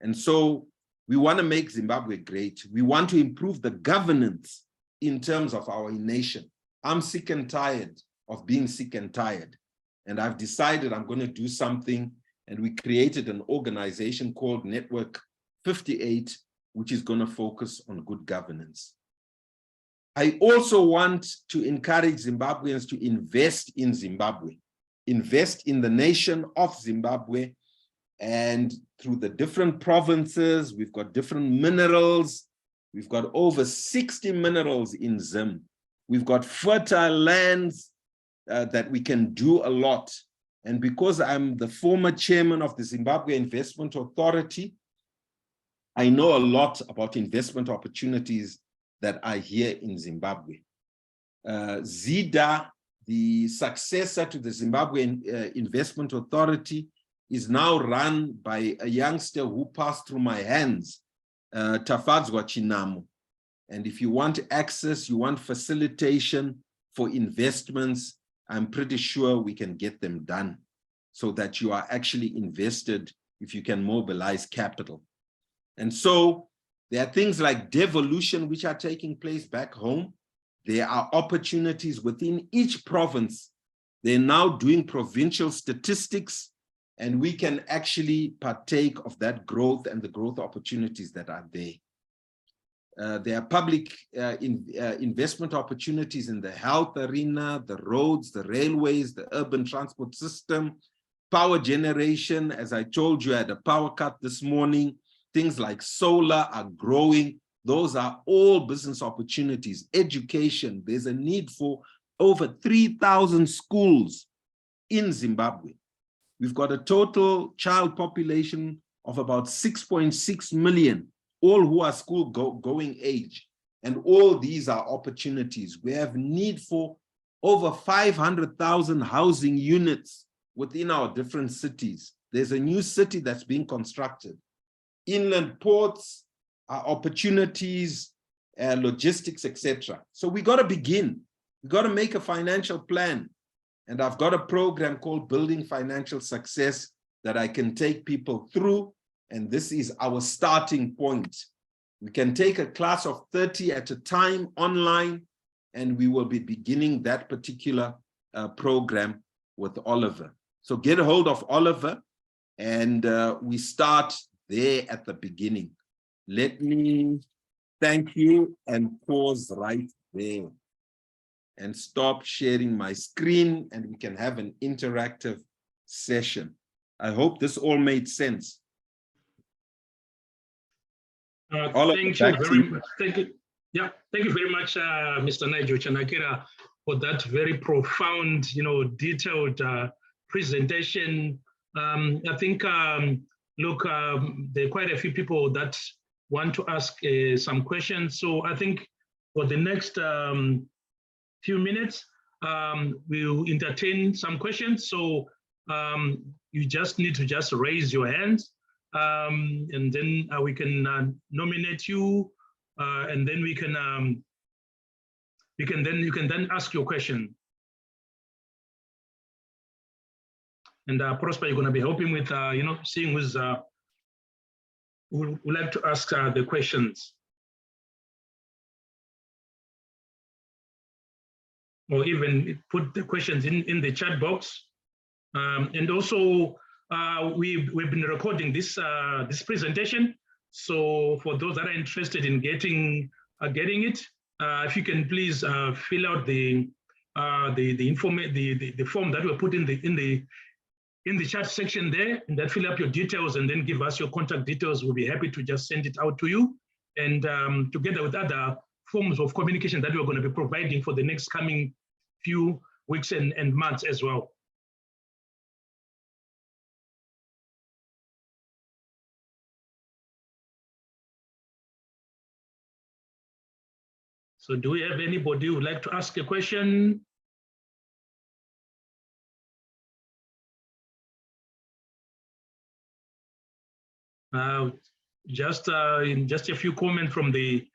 And so we want to make Zimbabwe great. We want to improve the governance in terms of our nation. I'm sick and tired of being sick and tired. And I've decided I'm going to do something. And we created an organization called Network 58, which is going to focus on good governance. I also want to encourage Zimbabweans to invest in Zimbabwe, invest in the nation of Zimbabwe. And through the different provinces, we've got different minerals. We've got over 60 minerals in Zim. We've got fertile lands that we can do a lot. And because I'm the former chairman of the Zimbabwe Investment Authority, I know a lot about investment opportunities that are here in Zimbabwe. ZIDA, the successor to the Zimbabwe Investment Authority, is now run by a youngster who passed through my hands, Tafadzwa Chinamo. And if you want access, you want facilitation for investments, I'm pretty sure we can get them done so that you are actually invested if you can mobilize capital. And so there are things like devolution which are taking place back home. There are opportunities within each province. They're now doing provincial statistics, and we can actually partake of that growth and the growth opportunities that are there. There are public investment opportunities in the health arena, the roads, the railways, the urban transport system, power generation. As I told you, I had a power cut this morning. Things like solar are growing. Those are all business opportunities. Education, there's a need for over 3,000 schools in Zimbabwe. We've got a total child population of about 6.6 million, all who are school going age. And all these are opportunities. We have need for over 500,000 housing units within our different cities. There's a new city that's being constructed. Inland ports, opportunities, logistics, etc. So we got to begin. We got to make a financial plan. And I've got a program called Building Financial Success that I can take people through. And this is our starting point. We can take a class of 30 at a time online, and we will be beginning that particular program with Oliver. So get a hold of Oliver, and we start there at the beginning. Let me thank you and pause right there and stop sharing my screen, and we can have an interactive session. I hope this all made sense. Thank you very much. Thank you. Yeah, thank you very much, Mr. Nigel Chanakira, for that very profound, detailed presentation. I think, look, there are quite a few people that want to ask some questions. So I think for the next few minutes, we'll entertain some questions. So you just need to just raise your hands, and then we can nominate you, and then you can then ask your question. And Prosper, you're going to be helping with, seeing who's who would like to ask the questions. Or even put the questions in the chat box. And also, we've been recording this presentation. So for those that are interested in getting it, if you can please fill out the form that we put in the chat section there, and then fill up your details and then give us your contact details. We'll be happy to just send it out to you. And together with other forms of communication that we're going to be providing for the next coming few weeks and months as well. So do we have anybody who would like to ask a question? Just a few comments from the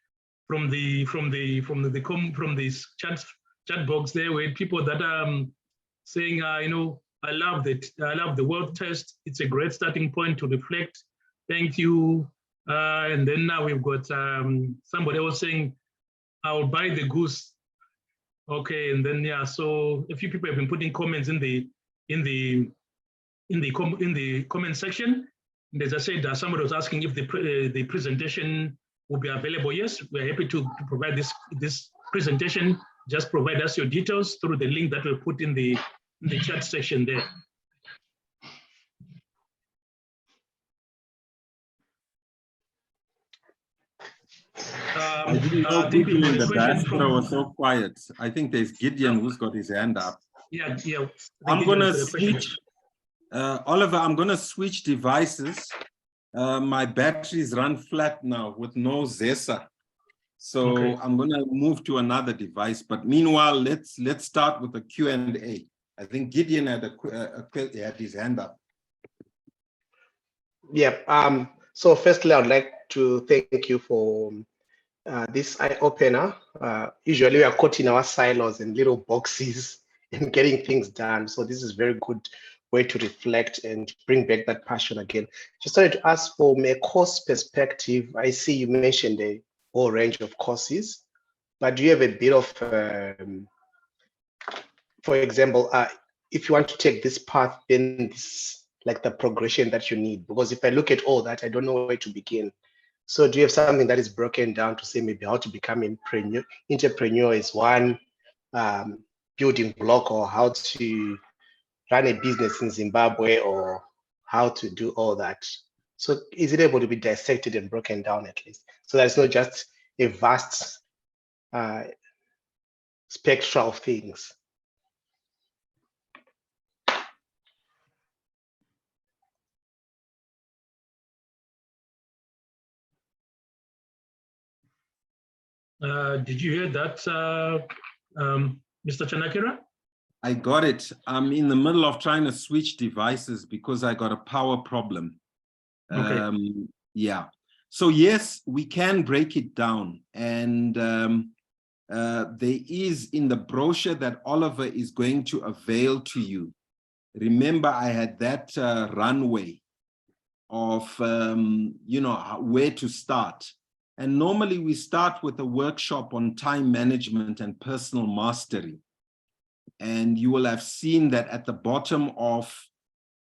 chat box there, where people that are saying, I love the world test. It's a great starting point to reflect. Thank you. And then now we've got somebody else saying, I'll buy the goose. Okay, and then yeah, so a few people have been putting comments in the comment section. And as I said, somebody was asking if the presentation will be available. Yes, we're happy to provide this presentation. Just provide us your details through the link that we put in the chat section there. I didn't know Gideon in the diaspora was so quiet. I think there's Gideon who's got his hand up. Yeah. I'm going to switch, Oliver, I'm going to switch devices. My batteries run flat now with no Zesa. So okay. I'm going to move to another device. But meanwhile, let's start with the Q&A. I think Gideon had had his hand up. Yeah. So firstly, I'd like to thank you for this eye-opener. Usually we are caught in our silos and little boxes and getting things done. So this is a very good way to reflect and bring back that passion again. Just wanted to ask, from a course perspective, I see you mentioned a whole range of courses, but do you have a bit of, for example, if you want to take this path, then this, like the progression that you need? Because if I look at all that, I don't know where to begin. So do you have something that is broken down to say maybe how to become an entrepreneur is one building block, or how to run a business in Zimbabwe, or how to do all that? So is it able to be dissected and broken down at least, so that it's not just a vast spectrum of things? Did you hear that, Mr. Chanakira? I got it. I'm in the middle of trying to switch devices because I got a power problem. Okay. Yeah. So yes, we can break it down. And there is in the brochure that Oliver is going to avail to you. Remember, I had that runway of, where to start. And normally we start with a workshop on time management and personal mastery. And you will have seen that at the bottom of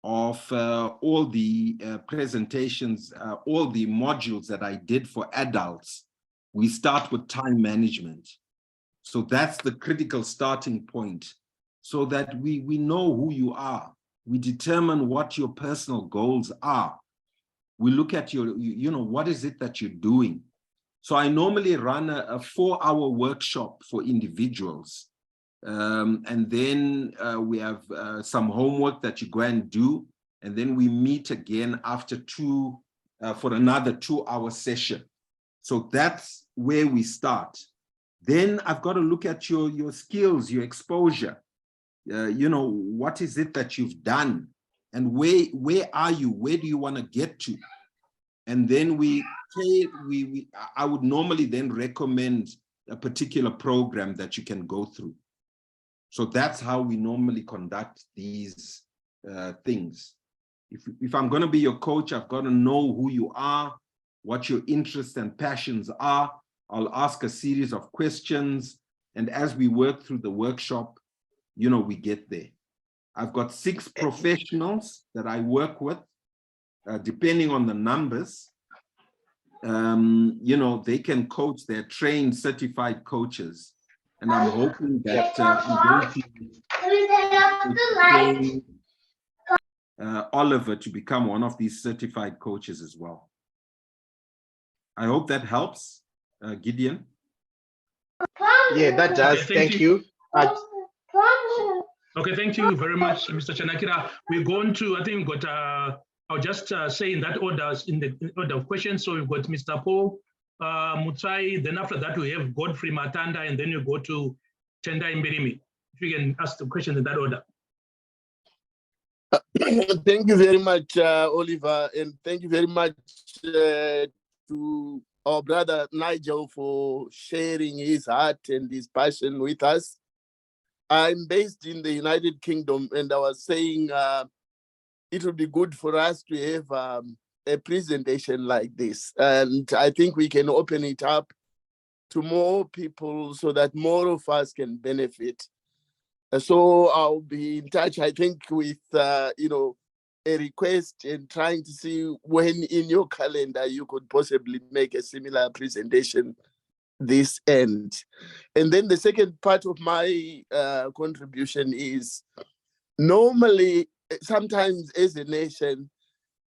all the presentations, all the modules that I did for adults, we start with time management. So that's the critical starting point, so that we know who you are. We determine what your personal goals are. We look at your, what is it that you're doing? So I normally run a 4-hour workshop for individuals. And then we have some homework that you go and do. And then we meet again after for another 2-hour session. So that's where we start. Then I've got to look at your skills, your exposure. What is it that you've done? And where are you? Where do you want to get to? And then I would normally then recommend a particular program that you can go through. So that's how we normally conduct these things. If I'm going to be your coach, I've got to know who you are, what your interests and passions are. I'll ask a series of questions. And as we work through the workshop, you know, we get there. I've got 6 professionals that I work with, depending on the numbers. You know, they can coach, they're trained, certified coaches. And I'm hoping that I'm going to train Oliver to become one of these certified coaches as well. I hope that helps, Gideon. Yeah, that does. Okay, thank you. Okay, thank you very much, Mr. Chanakira. We're going to, I think we've got, I'll just say in that order, in the order of questions. So we've got Mr. Paul Mutsai, then after that we have Godfrey Matanda, and then you go to Tendai Mbirimi. If you can ask the questions in that order. Thank you very much, Oliver, and thank you very much to our brother Nigel for sharing his heart and his passion with us. I'm based in the United Kingdom, and I was saying it would be good for us to have a presentation like this. And I think we can open it up to more people so that more of us can benefit. So I'll be in touch, I think, with, you know, a request and trying to see when in your calendar you could possibly make a similar presentation this end. And then the second part of my contribution is normally, sometimes as a nation,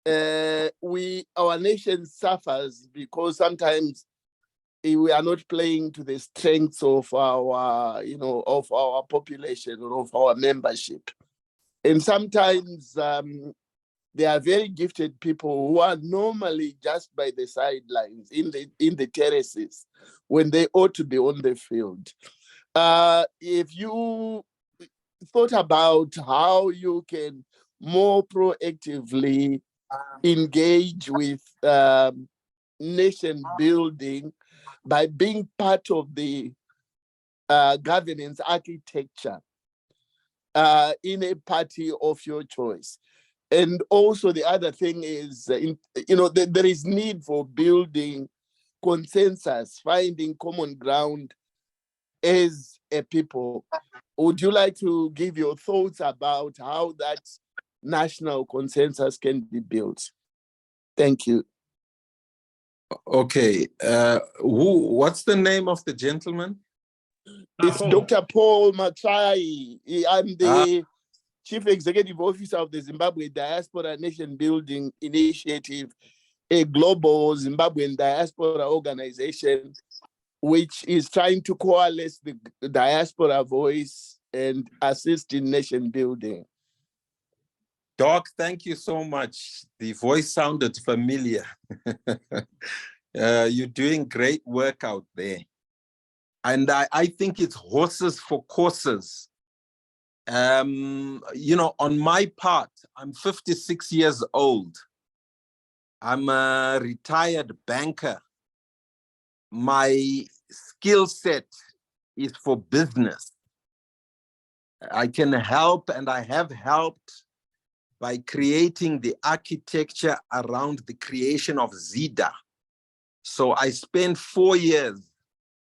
our nation suffers because sometimes we are not playing to the strengths of our, you know, of our population or of our membership. And sometimes there are very gifted people who are normally just by the sidelines in the terraces when they ought to be on the field. If you thought about how you can more proactively engage with nation building by being part of the governance architecture in a party of your choice. And also the other thing is, you know, there is need for building consensus, finding common ground as a people. Would you like to give your thoughts about how that national consensus can be built? Thank you. Okay, what's the name of the gentleman? It's Dr. Paul Matsai. I'm the Chief Executive Officer of the Zimbabwe Diaspora Nation Building Initiative, a global Zimbabwean diaspora organization, which is trying to coalesce the diaspora voice and assist in nation building. Doc, thank you so much. The voice sounded familiar. You're doing great work out there. And I think it's horses for courses. You know, on my part, I'm 56 years old. I'm a retired banker. My skill set is for business. I can help, and I have helped by creating the architecture around the creation of ZIDA. So I spent 4 years,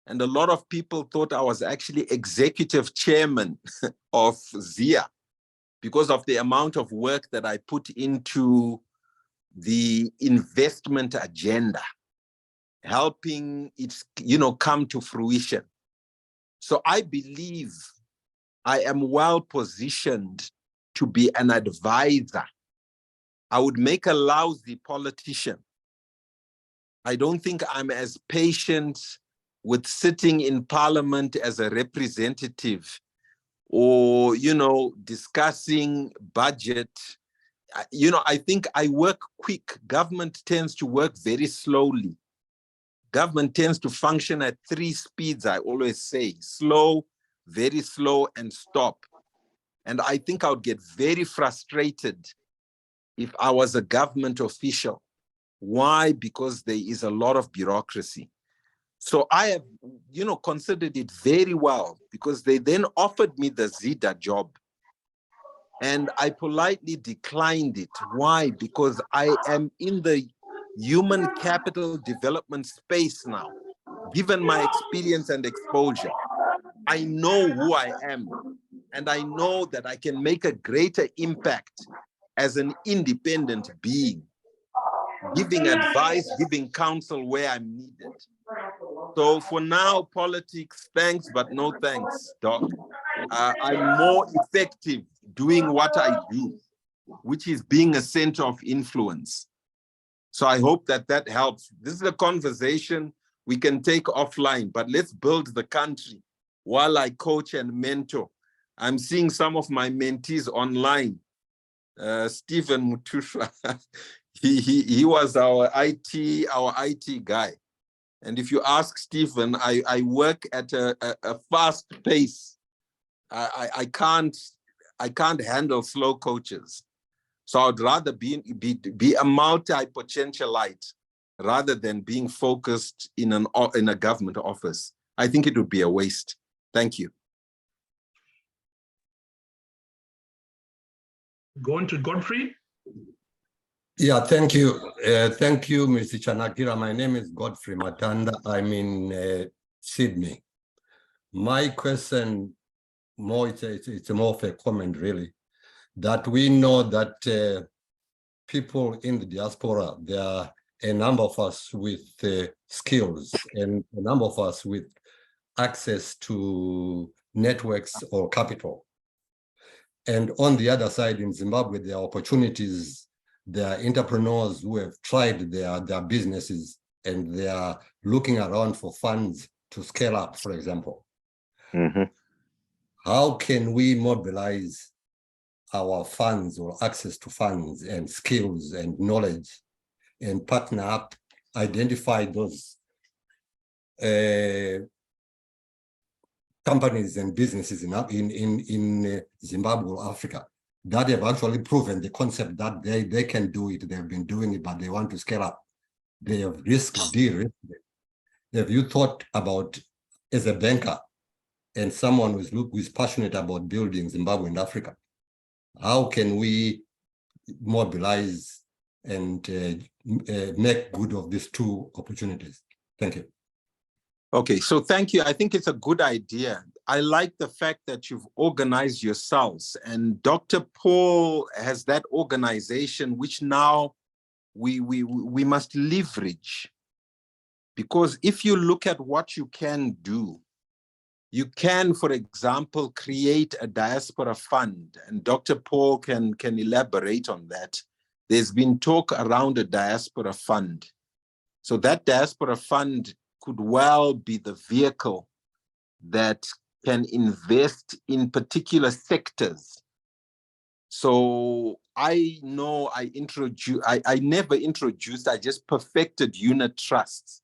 and a lot of people thought I was actually executive chairman of ZIA because of the amount of work that I put into the investment agenda, helping it, you know, come to fruition. So I believe I am well positioned to be an advisor. I would make a lousy politician. I don't think I'm as patient with sitting in parliament as a representative or, you know, discussing budget. You know, I think I work quick. Government tends to work very slowly. Government tends to function at 3 speeds, I always say: slow, very slow, and stop. And I think I would get very frustrated if I was a government official. Why? Because there is a lot of bureaucracy. So I have, you know, considered it very well, because they then offered me the ZIDA job. And I politely declined it. Why? Because I am in the human capital development space now. Given my experience and exposure, I know who I am, and I know that I can make a greater impact as an independent being, giving advice, giving counsel where I'm needed. So for now, politics, thanks, but no thanks, Doc. I'm more effective doing what I do, which is being a center of influence. So I hope that that helps. This is a conversation we can take offline, but let's build the country while I coach and mentor. I'm seeing some of my mentees online. Stephen Mutusha, he was our IT guy. And if you ask Stephen, I work at a fast pace. I can't handle slow coaches. So I'd rather be a multi-potentialite rather than being focused in a government office. I think it would be a waste. Thank you. Going to Godfrey. Yeah, thank you. Thank you, Mr. Chanakira. My name is Godfrey Matanda. I'm in Sydney. My question, it's more of a comment, really, that we know that people in the diaspora, there are a number of us with skills and a number of us with access to networks or capital. And on the other side, in Zimbabwe, there are opportunities. There are entrepreneurs who have tried their businesses and they are looking around for funds to scale up, for example. Mm-hmm. How can we mobilize our funds or access to funds and skills and knowledge and partner up, identify those companies and businesses in Zimbabwe or Africa that have actually proven the concept that they can do it, they've been doing it, but they want to scale up. They have de-risked it. Have you thought about, as a banker and someone who's passionate about building Zimbabwe and Africa, how can we mobilize and make good of these two opportunities? Thank you. Okay, so thank you. I think it's a good idea. I like the fact that you've organized yourselves, and Dr. Paul has that organization, which now we must leverage. Because if you look at what you can do, you can, for example, create a diaspora fund, and Dr. Paul can elaborate on that. There's been talk around a diaspora fund. So that diaspora fund could well be the vehicle that can invest in particular sectors. So I know I never introduced, I just perfected unit trusts.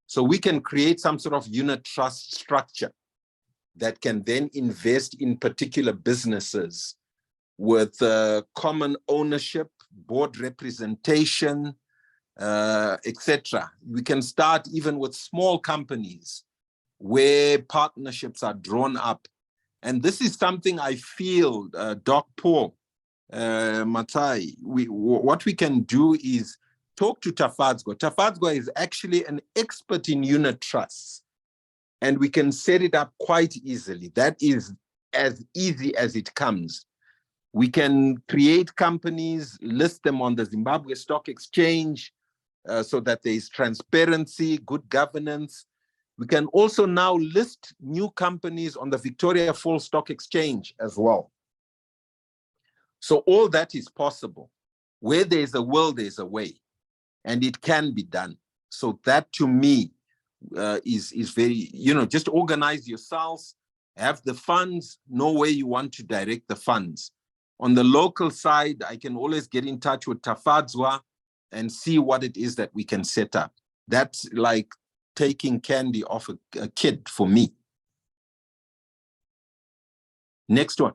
So we can create some sort of unit trust structure that can then invest in particular businesses with common ownership, board representation, etc. We can start even with small companies where partnerships are drawn up. And this is something I feel, Doc Paul, Matai, what we can do is talk to Tafadzwa. Tafadzwa is actually an expert in unit trusts, and we can set it up quite easily. That is as easy as it comes. We can create companies, list them on the Zimbabwe Stock Exchange, so that there is transparency, good governance. We can also now list new companies on the Victoria Falls Stock Exchange as well. So all that is possible. Where there's a will, there's a way, and it can be done. So that to me is very, just organize yourselves, have the funds, know where you want to direct the funds. On the local side, I can always get in touch with Tafadzwa and see what it is that we can set up. That's like taking candy off a kid for me. Next one.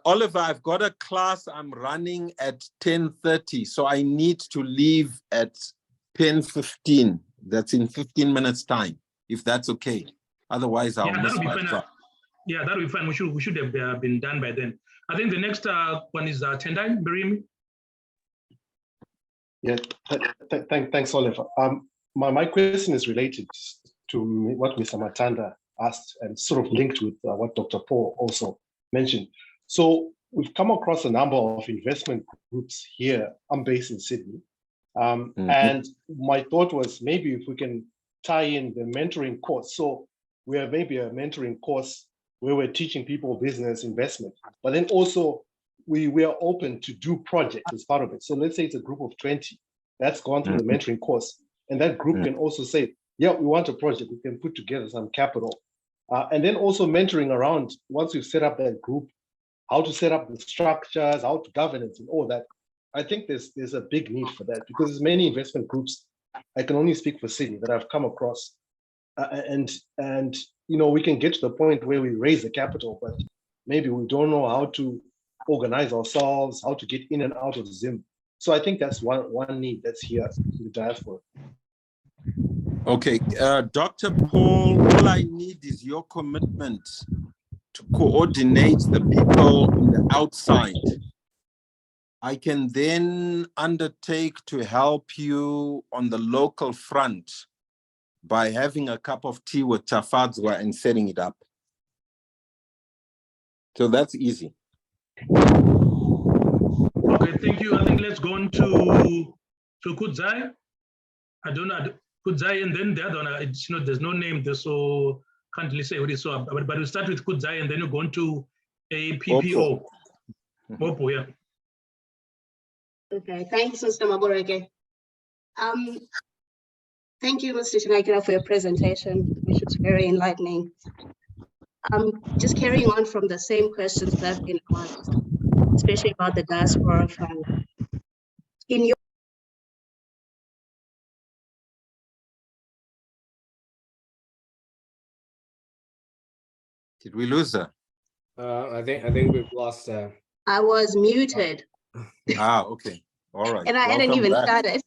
Oliver, I've got a class I'm running at 10:30, so I need to leave at 10:15. That's in 15 minutes time, if that's okay. Otherwise, I'll miss my class. Yeah, that'll be fine. We should have been done by then. I think the next one is Tendai Mberimi. Yeah, thanks, Oliver. My question is related to what Mr. Matanda asked and sort of linked with what Dr. Paul also mentioned. So we've come across a number of investment groups here. I'm based in Sydney. And my thought was maybe if we can tie in the mentoring course. So we have maybe a mentoring course where we're teaching people business investment, but then also we are open to do projects as part of it. So let's say it's a group of 20 that's gone through the mentoring course, and that group can also say, yeah, we want a project, we can put together some capital. And then also mentoring around, once we've set up that group, how to set up the structures, how to governance and all that. I think there's a big need for that because there's many investment groups, I can only speak for Sydney, that I've come across. And you know, we can get to the point where we raise the capital, but maybe we don't know how to organize ourselves, how to get in and out of Zim. So I think that's one need that's here in the diaspora. Okay, Dr. Paul, all I need is your commitment to coordinate the people on the outside. I can then undertake to help you on the local front by having a cup of tea with Tafadzwa and setting it up. So that's easy. Okay, thank you. I think let's go on to Kudzai. I don't know, Kudzai, and then the other one, it's, you know, there's no name there, so can't really say what it is. So, but we'll start with Kudzai and then we'll go on to a PPO. Oppo, yeah. Okay, thanks, Mr. Maboreke. Thank you, Mr. Chanakira, for your presentation, which was very enlightening. Just carrying on from the same questions that have been asked, especially about the Diaspora Fund. In your Did we lose her? I think we've lost her. I was muted. Okay. All right. And I hadn't even started.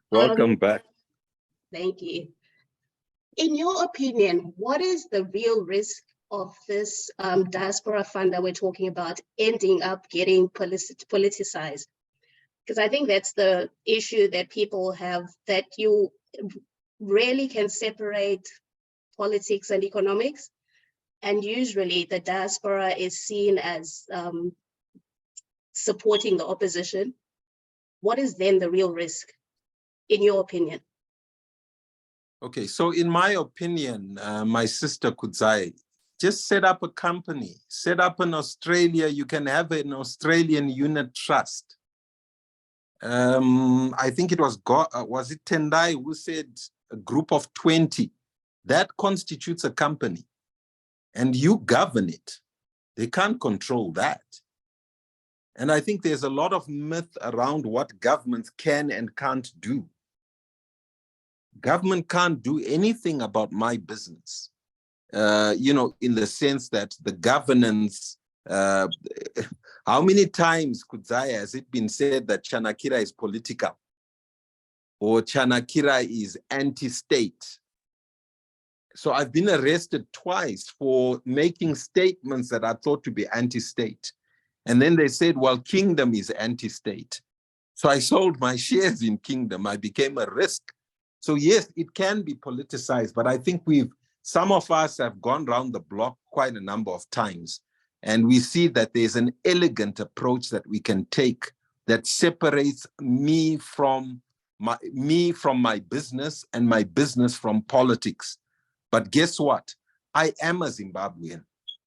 Welcome back. Thank you. In your opinion, what is the real risk of this diaspora fund that we're talking about ending up getting politicized? Because I think that's the issue that people have, that you rarely can separate politics and economics. And usually the diaspora is seen as supporting the opposition. What is then the real risk, in your opinion? Okay, so in my opinion, my sister Kudzai, just set up a company, set up in Australia. You can have an Australian unit trust. I think it was it Tendai who said a group of 20. That constitutes a company, and you govern it. They can't control that. And I think there's a lot of myth around what governments can and can't do. Government can't do anything about my business, you know, in the sense that the governance, how many times, Kudzai, has it been said that Chanakira is political or Chanakira is anti-state? So I've been arrested twice for making statements that I thought to be anti-state. And then they said, well, Kingdom is anti-state. So I sold my shares in Kingdom. I became a risk. So yes, it can be politicized, but I think some of us have gone around the block quite a number of times. And we see that there's an elegant approach that we can take that separates me from my business and my business from politics. But guess what? I am a Zimbabwean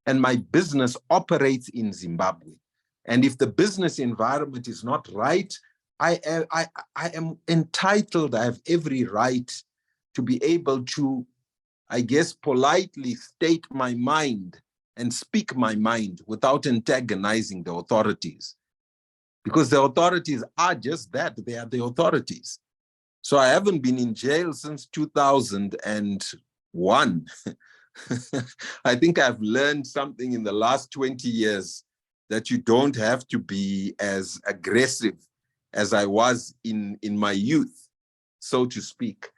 and my business operates in Zimbabwe. And if the business environment is not right, I am entitled, I have every right to be able to, I guess, politely state my mind and speak my mind without antagonizing the authorities. Because the authorities are just that, they are the authorities. So I haven't been in jail since 2001. I think I've learned something in the last 20 years that you don't have to be as aggressive as I was in my youth, so to speak.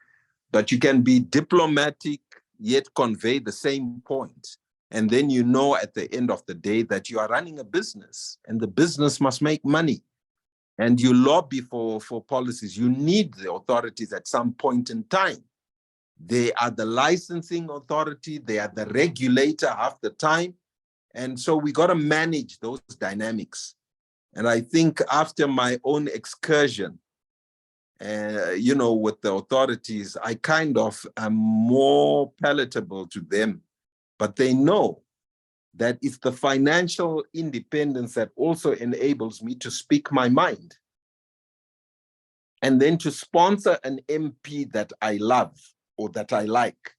But you can be diplomatic, yet convey the same point. And then you know at the end of the day that you are running a business and the business must make money. And you lobby for policies. You need the authorities at some point in time. They are the licensing authority. They are the regulator half the time. And so we got to manage those dynamics. And I think after my own excursion, you know, with the authorities, I kind of am more palatable to them. But they know that it's the financial independence that also enables me to speak my mind. And then to sponsor an MP that I love or that I like,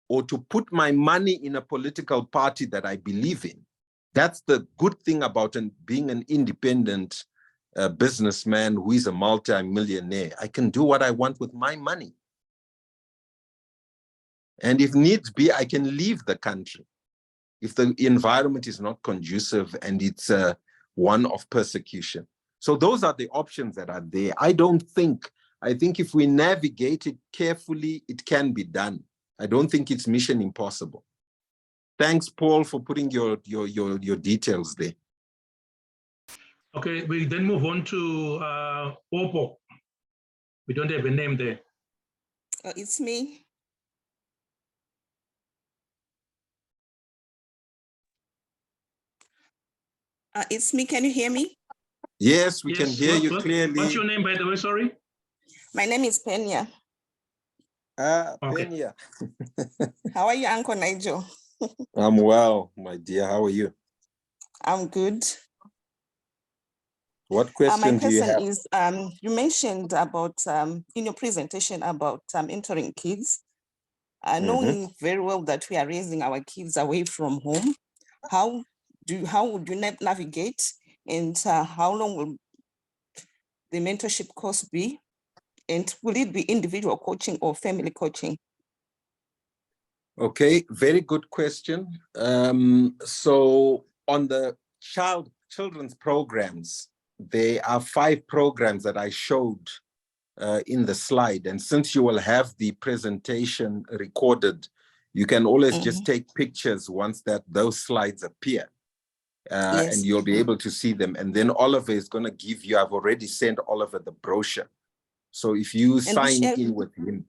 or to put my money in a political party that I believe in. That's the good thing about being an independent businessman who is a multi-millionaire. I can do what I want with my money. And if needs be, I can leave the country if the environment is not conducive and it's one of persecution. So those are the options that are there. I think if we navigate it carefully, it can be done. I don't think it's mission impossible. Thanks, Paul, for putting your details there. Okay, we then move on to Opo. We don't have a name there. It's me. It's me. Can you hear me? Yes, we can hear you clearly. What's your name, by the way? Sorry. My name is Penya. Okay. Penya. How are you, Uncle Nigel? I'm well, my dear. How are you? I'm good. What question do you have? My question is, you mentioned about, in your presentation about mentoring kids, knowing very well that we are raising our kids away from home. How would you navigate, and how long will the mentorship course be? And will it be individual coaching or family coaching? Okay, very good question. So on the children's programs, there are 5 programs that I showed in the slide. And since you will have the presentation recorded, you can always just take pictures once those slides appear. Yes. And you'll be able to see them. And then Oliver is going to give you, I've already sent Oliver the brochure. So if you sign in with him.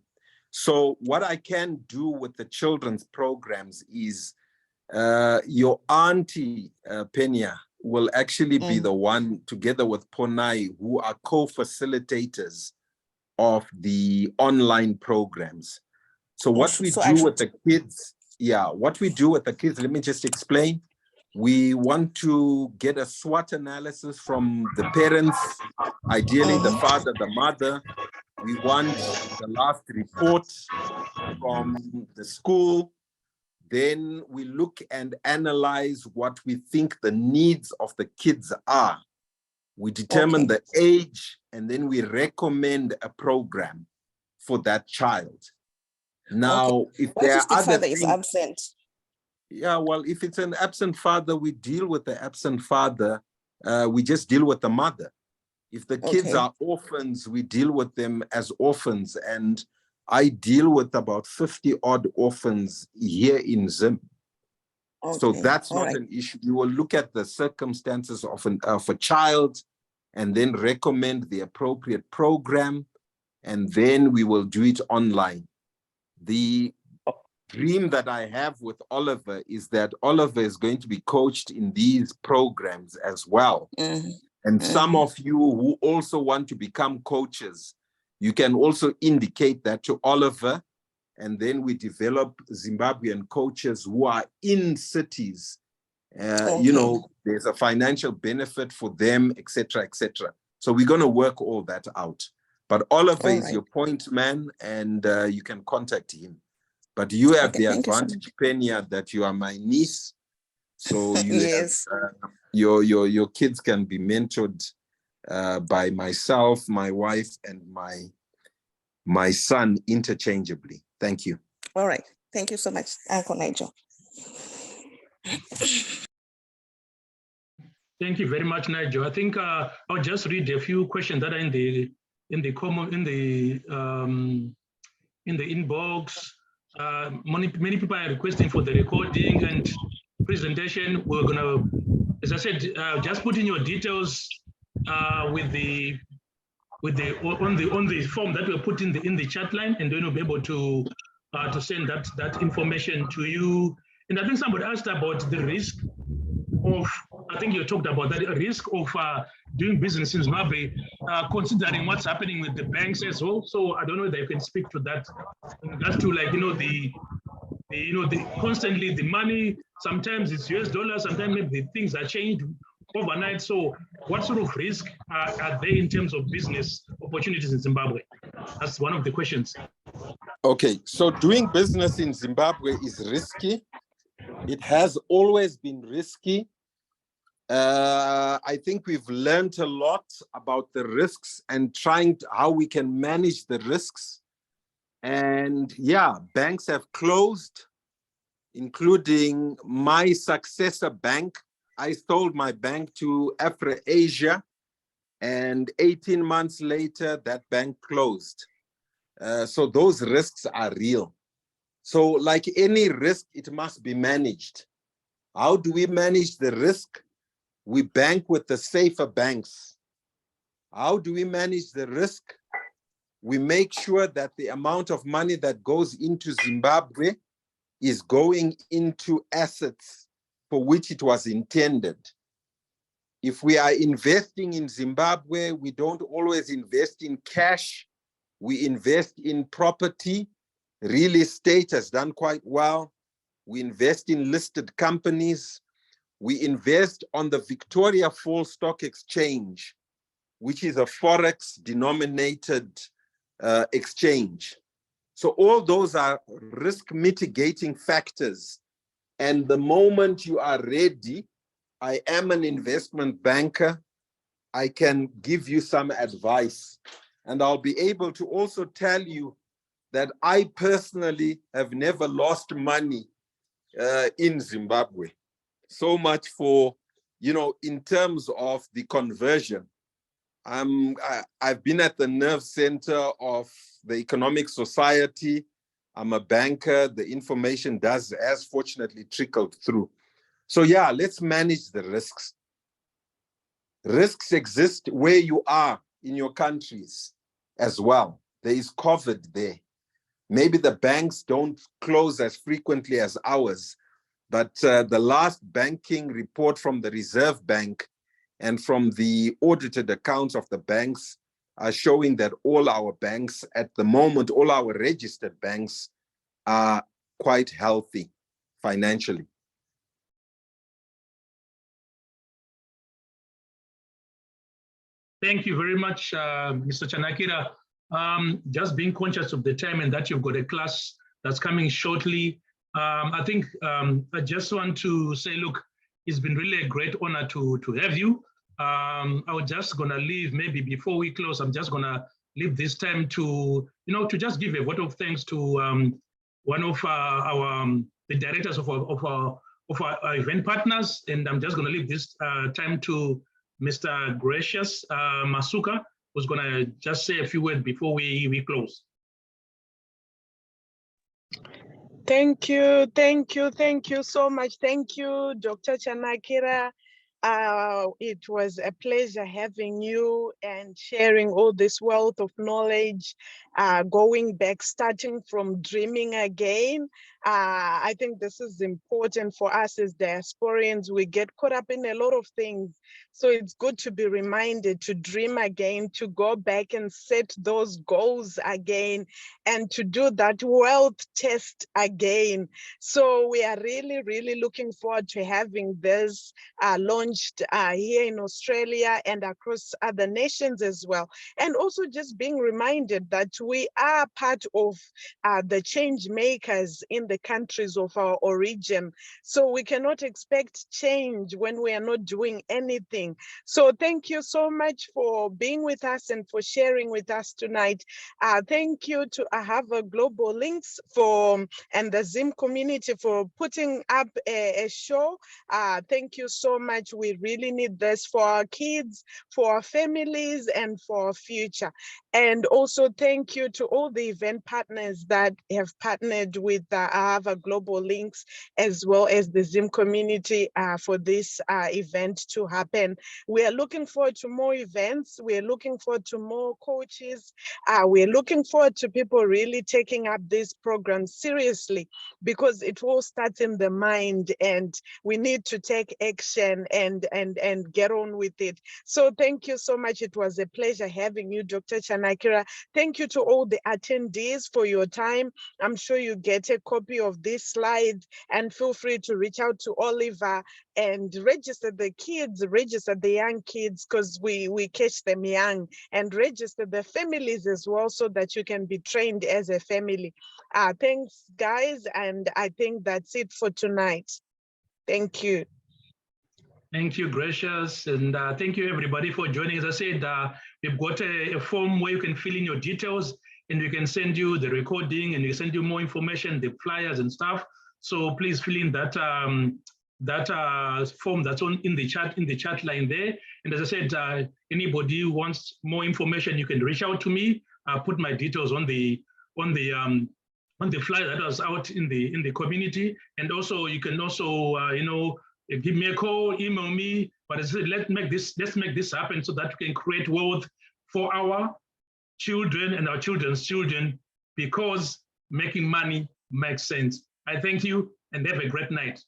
So what I can do with the children's programs is your auntie, Penya, will actually be the one, together with Ponai, who are co-facilitators of the online programs. So what we do with the kids, let me just explain. We want to get a SWOT analysis from the parents, ideally the father, the mother. We want the last report from the school. Then we look and analyze what we think the needs of the kids are. We determine the age, and then we recommend a program for that child. Now, if there are other father is absent? Yeah, well, if it's an absent father, we deal with the absent father. We just deal with the mother. If the kids are orphans, we deal with them as orphans. And I deal with about 50 odd orphans here in Zim. So that's not an issue. You will look at the circumstances of a child and then recommend the appropriate program. And then we will do it online. The dream that I have with Oliver is that Oliver is going to be coached in these programs as well. And some of you who also want to become coaches, you can also indicate that to Oliver, and then we develop Zimbabwean coaches who are in cities. You know, there's a financial benefit for them, etc., etc. So we're going to work all that out. But Oliver is your point man, and you can contact him. But you have the advantage, Penya, that you are my niece. So you have, your kids can be mentored by myself, my wife, and my son interchangeably. Thank you. All right. Thank you so much, Uncle Nigel. Thank you very much, Nigel. I think I'll just read a few questions that are in the inbox. many people are requesting for the recording and presentation. We're gonna, as I said, just put in your details on the form that we're putting in the chat line, and then we'll be able to send that information to you. And I think somebody asked about the risk of, I think you talked about that risk of doing business in Zimbabwe, considering what's happening with the banks as well. So I don't know if they can speak to that. That's to, like, the constantly the money, sometimes it's US dollars, sometimes maybe things are changed overnight. So what sort of risk are there in terms of business opportunities in Zimbabwe? That's one of the questions. Okay, so doing business in Zimbabwe is risky. It has always been risky. I think we've learned a lot about the risks and how we can manage the risks. And yeah, banks have closed, including my successor bank. I sold my bank to Afro-Asia, and 18 months later, that bank closed. So those risks are real. So like any risk, it must be managed. How do we manage the risk? We bank with the safer banks. How do we manage the risk? We make sure that the amount of money that goes into Zimbabwe is going into assets for which it was intended. If we are investing in Zimbabwe, we don't always invest in cash. We invest in property. Real estate has done quite well. We invest in listed companies. We invest on the Victoria Falls Stock Exchange, which is a Forex denominated exchange. So all those are risk mitigating factors. And the moment you are ready, I am an investment banker. I can give you some advice. And I'll be able to also tell you that I personally have never lost money in Zimbabwe. So much for, in terms of the conversion. I've been at the nerve center of the Economic Society. I'm a banker. The information has fortunately trickled through. So yeah, let's manage the risks. Risks exist where you are in your countries as well. There is COVID there. Maybe the banks don't close as frequently as ours, but the last banking report from the Reserve Bank and from the audited accounts of the banks are showing that all our banks at the moment, all our registered banks are quite healthy financially. Thank you very much, Mr. Chanakira. Just being conscious of the time and that you've got a class that's coming shortly. I think I just want to say, look, it's been really a great honor to have you. I was just gonna leave, maybe before we close, I'm just gonna leave this time to, to just give a vote of thanks to one of the directors of our event partners. And I'm just gonna leave this time to Mr. Gracious Masuka, who's gonna just say a few words before we close. Thank you so much. Thank you, Dr. Chanakira. It was a pleasure having you and sharing all this wealth of knowledge, going back, starting from dreaming again. I think this is important for us as diasporians. We get caught up in a lot of things. So it's good to be reminded to dream again, to go back and set those goals again, and to do that wealth test again. So we are really, really looking forward to having this launched here in Australia and across other nations as well. And also just being reminded that we are part of the change makers in the countries of our origin. So we cannot expect change when we are not doing anything. So thank you so much for being with us and for sharing with us tonight. Thank you to Ahava Global Links and the Zim community for putting up a show. Thank you so much. We really need this for our kids, for our families, and for our future. And also thank thank you to all the event partners that have partnered with Ahava Global Links, as well as the Zim community for this event to happen. We are looking forward to more events. We are looking forward to more coaches. We are looking forward to people really taking up this program seriously, because it all starts in the mind, and we need to take action and get on with it. So thank you so much. It was a pleasure having you, Dr. Chanakira. Thank you to all the attendees for your time. I'm sure you get a copy of this slide, and feel free to reach out to Oliver and register the kids, register the young kids, because we catch them young, and register the families as well, so that you can be trained as a family. Thanks, guys, and I think that's it for tonight. Thank you. Thank you, Gracious, and thank you everybody for joining. As I said, we've got a form where you can fill in your details, and we can send you the recording, and we can send you more information, the flyers and stuff. So please fill in that form that's in the chat line there. And as I said, anybody who wants more information, you can reach out to me. I'll put my details on the flyer that was out in the community, and also you can also give me a call, email me. But as I said, let's make this happen, so that we can create wealth for our children and our children's children, because making money makes sense. I thank you, and have a great night.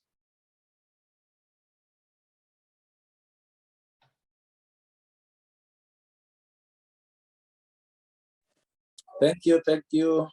Thank you. Thank you.